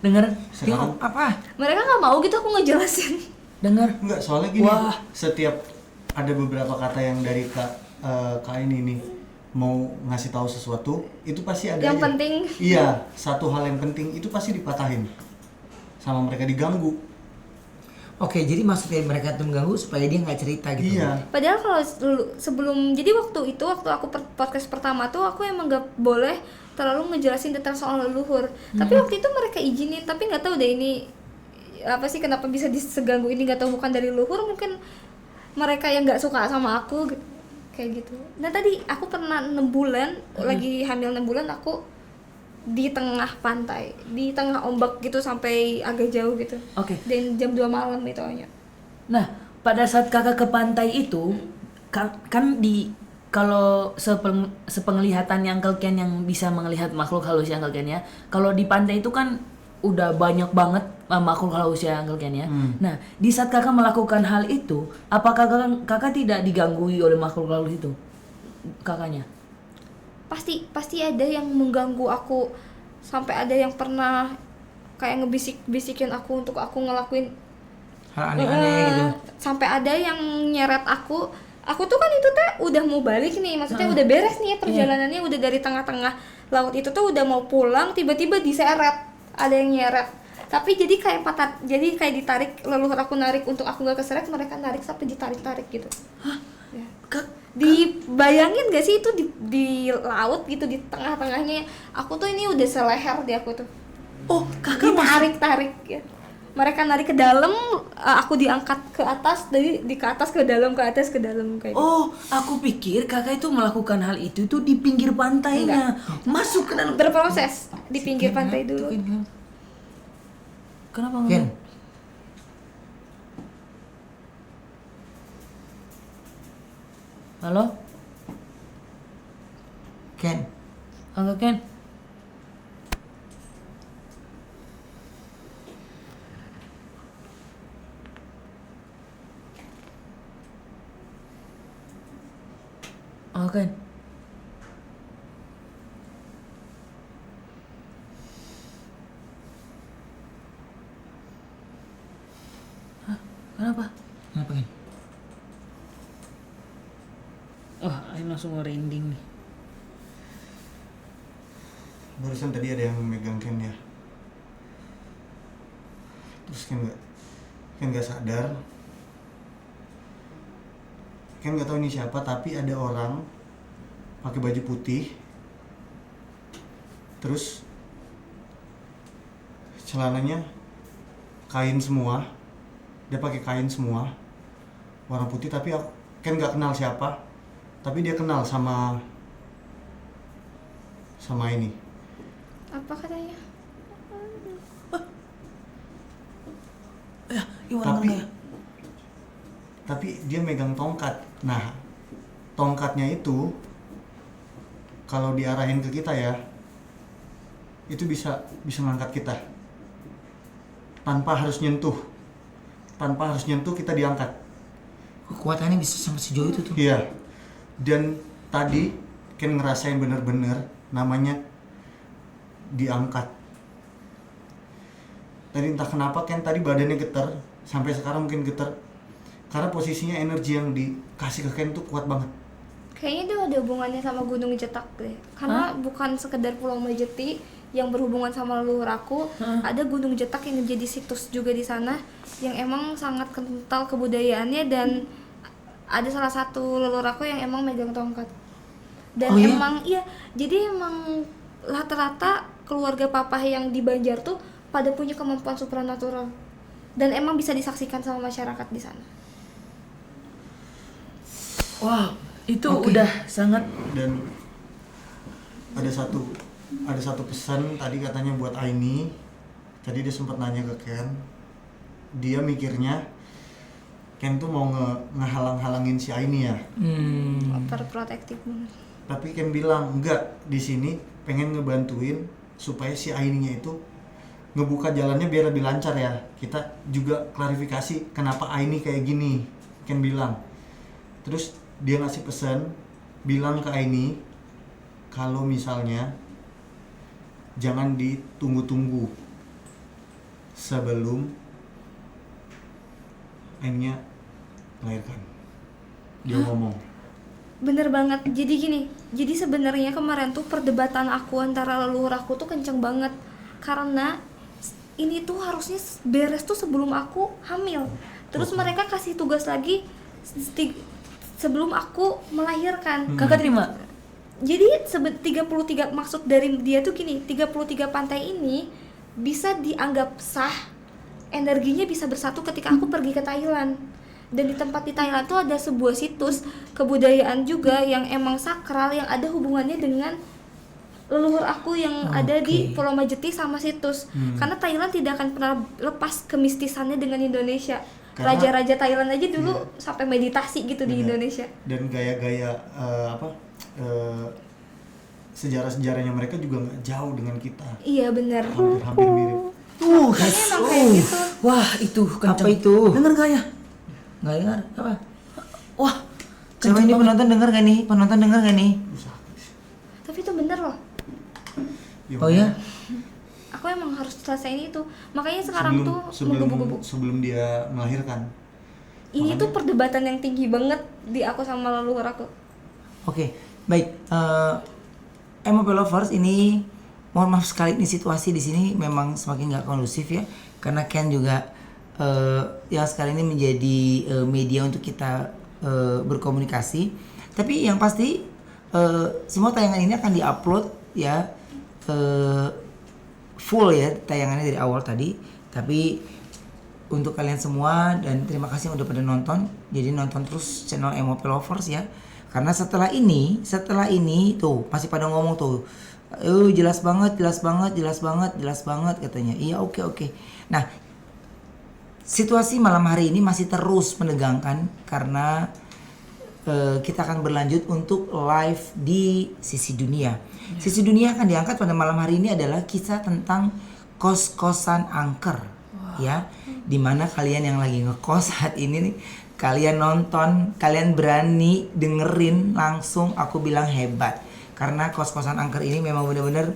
Dengar? Sekarang Apa? Mereka nggak mau gitu aku ngejelasin. Dengar? enggak, soalnya gini, Wah. setiap ada beberapa kata yang dari Kak ini mau ngasih tahu sesuatu, itu pasti ada Yang aja. penting. Iya, satu hal yang penting itu pasti dipatahin sama mereka, diganggu. Oke, jadi maksudnya mereka tuh mengganggu supaya dia nggak cerita gitu. Iya. Padahal kalau sebelum, jadi waktu aku podcast pertama tuh aku emang gak boleh terlalu ngejelasin detail soal leluhur. Tapi waktu itu mereka izinin, tapi nggak tahu deh ini apa sih, kenapa bisa diseganggu ini, nggak tahu, bukan dari leluhur, mungkin mereka yang nggak suka sama aku kayak gitu. Nah tadi aku pernah 6 bulan lagi hamil 6 bulan aku di tengah pantai, di tengah ombak gitu sampai agak jauh gitu. Oke. Dan jam 2 malam itu hanya. Nah, pada saat kakak ke pantai itu, kan di kalau sepenglihatan yang Uncle Ken yang bisa melihat makhluk halus yang Uncle Ken ya. Kalau di pantai itu kan udah banyak banget makhluk halus ya Uncle Ken ya. Nah, di saat kakak melakukan hal itu, apakah kakak tidak diganggu oleh makhluk halus itu? Kakaknya? Pasti ada yang mengganggu aku, sampai ada yang pernah kayak ngebisik-bisikin aku untuk aku ngelakuin Hal aneh-aneh gitu. sampai ada yang nyeret aku tuh kan itu teh udah mau balik nih, maksudnya udah beres nih perjalanannya, udah dari tengah-tengah laut itu tuh udah mau pulang, tiba-tiba diseret, ada yang nyeret, tapi jadi kayak ditarik, leluhur aku narik untuk aku gak keseret, mereka narik sampai ditarik-tarik gitu. Ya. Dibayangin gak sih itu di laut gitu, di tengah-tengahnya aku tuh ini udah seleher di aku tuh. Oh, kakak Ditarik-tarik ya. Mereka narik ke dalam, aku diangkat ke atas, dari ke atas ke dalam, ke atas ke dalam kayak gitu. Oh, aku pikir kakak itu melakukan hal itu tuh di pinggir pantainya, masuk ke dalam. Berproses di pinggir pantai dulu. Kenapa Ken, enggak? Halo, Ken, Uncle Ken. Uncle Ken. Hah? Kenapa? kenapa Ken? Wah, Aing langsung merinding nih. Barusan tadi ada yang megang Ken ya. Terus Ken nggak sadar. Ken nggak tahu ini siapa, tapi ada orang pakai baju putih. Terus celananya kain semua. Dia pakai kain semua, warna putih, tapi Ken nggak kenal siapa. Tapi dia kenal sama ini. Apa katanya? Ya, gimana ya? Tapi dia megang tongkat. Nah, tongkatnya itu kalau diarahin ke kita ya, itu bisa mengangkat kita tanpa harus nyentuh kita diangkat. Kekuatannya bisa sampai sejauh itu tuh. Iya. Dan tadi Ken ngerasain bener-bener namanya diangkat. Tadi entah kenapa Ken tadi badannya getar, sampai sekarang mungkin getar karena posisinya energi yang dikasih ke Ken tuh kuat banget. Kayaknya dia ada hubungannya sama Gunung Jetak deh. Karena bukan sekedar Pulau Majeti yang berhubungan sama leluhur aku, ada Gunung Jetak yang jadi situs juga di sana yang emang sangat kental kebudayaannya, dan ada salah satu leluhur aku yang emang megang tongkat. Dan jadi emang rata-rata keluarga papa yang di Banjar tuh pada punya kemampuan supranatural dan emang bisa disaksikan sama masyarakat di sana. Wow, itu udah sangat. Dan ada satu pesan tadi katanya buat Aini. Tadi dia sempat nanya ke Ken. Dia mikirnya Ken tuh mau ngehalang-halangin si Aini ya. Overprotective banget. Tapi Ken bilang enggak, di sini pengen ngebantuin supaya si Aininya itu ngebuka jalannya biar lebih lancar ya. Kita juga klarifikasi kenapa Aini kayak gini. Ken bilang. Terus dia ngasih pesan, bilang ke Aini kalau misalnya jangan ditunggu-tunggu sebelum Aininya melahirkan. Dia ngomong. Bener banget. Jadi gini, jadi sebenarnya kemarin tuh perdebatan aku antara leluhur aku tuh kenceng banget karena ini tuh harusnya beres tuh sebelum aku hamil. Terus mereka kasih tugas lagi sebelum aku melahirkan. Kakak terima? Jadi 33 maksud dari dia tuh gini, 33 pantai ini bisa dianggap sah, energinya bisa bersatu ketika aku pergi ke Thailand. Dan di tempat di Thailand tuh ada sebuah situs kebudayaan juga yang emang sakral, yang ada hubungannya dengan leluhur aku yang ada di Pulau Majeti sama situs. Karena Thailand tidak akan pernah lepas kemistisannya dengan Indonesia. Raja-raja Thailand aja dulu sampai meditasi gitu di Indonesia. Dan gaya-gaya sejarah-sejarahnya mereka juga nggak jauh dengan kita. Iya benar. Hampir mirip. Kayak gitu. Wah, itu kenceng. Apa itu? Dengar gak ya? Nggak dengar apa? Wah, Coba ini penonton dengar gak nih? Penonton dengar gak nih? Tapi itu bener loh. Oh ya? Aku emang harus selesaiin itu. Makanya sekarang tuh menggebu-gebu. Sebelum dia melahirkan. Ini tuh perdebatan yang tinggi banget di aku sama leluhur aku. Oke, baik. MOP Lovers, ini mohon maaf sekali, ini situasi di sini memang semakin nggak kondusif ya, karena Ken juga yang sekarang ini menjadi media untuk kita berkomunikasi. Tapi yang pasti semua tayangan ini akan diupload ya, full ya tayangannya dari awal tadi. Tapi untuk kalian semua, dan terima kasih yang udah pada nonton. Jadi nonton terus channel MOP Lovers ya. Karena setelah ini tuh masih pada ngomong tuh, jelas banget katanya. Iya, oke. Nah, situasi malam hari ini masih terus menegangkan karena kita akan berlanjut untuk live di Sisi Dunia. Sisi Dunia akan diangkat pada malam hari ini adalah kisah tentang kos-kosan angker. Ya, dimana kalian yang lagi ngekos saat ini nih, kalian nonton, kalian berani dengerin langsung, aku bilang hebat. Karena kos-kosan angker ini memang benar-benar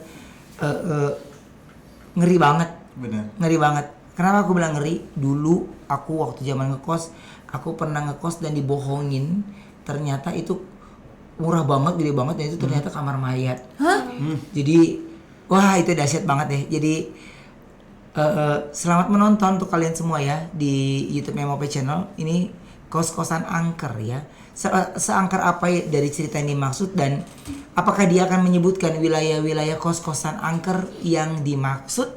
ngeri banget. Benar. Ngeri banget. Kenapa aku bilang ngeri? Dulu aku waktu zaman ngekos, aku pernah ngekos dan dibohongin. Ternyata itu murah banget, gede banget, dan itu ternyata kamar mayat. Jadi, wah itu dahsyat banget deh. Jadi selamat menonton untuk kalian semua ya di YouTube MOP Channel. Ini kos-kosan angker ya. Seangker apa ya dari cerita ini maksud, dan apakah dia akan menyebutkan wilayah-wilayah kos-kosan angker yang dimaksud,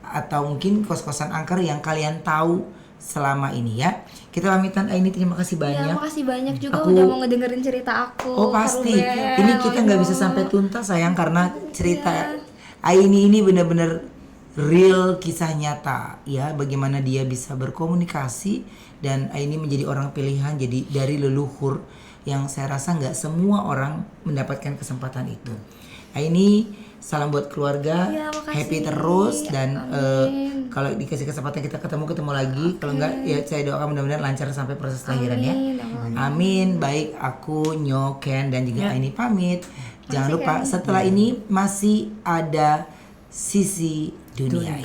atau mungkin kos-kosan angker yang kalian tahu selama ini ya. Kita pamitan, ini terima kasih banyak. Ya, makasih banyak juga udah mau ngedengerin cerita aku. Oh pasti, ini kita nggak bisa sampai tuntas sayang, karena cerita Aini ini benar-benar real, kisah nyata ya, bagaimana dia bisa berkomunikasi, dan Aini menjadi orang pilihan jadi dari leluhur yang saya rasa nggak semua orang mendapatkan kesempatan itu. Aini, salam buat keluarga, ya, happy terus, dan kalau dikasih kesempatan kita ketemu lagi, kalau enggak ya saya doakan mudah-mudahan lancar sampai proses kelahiran ya. Amin. Baik, aku Nyo, Ken, dan juga Aini pamit. Jangan lupa setelah ini masih ada Sisi Dunia.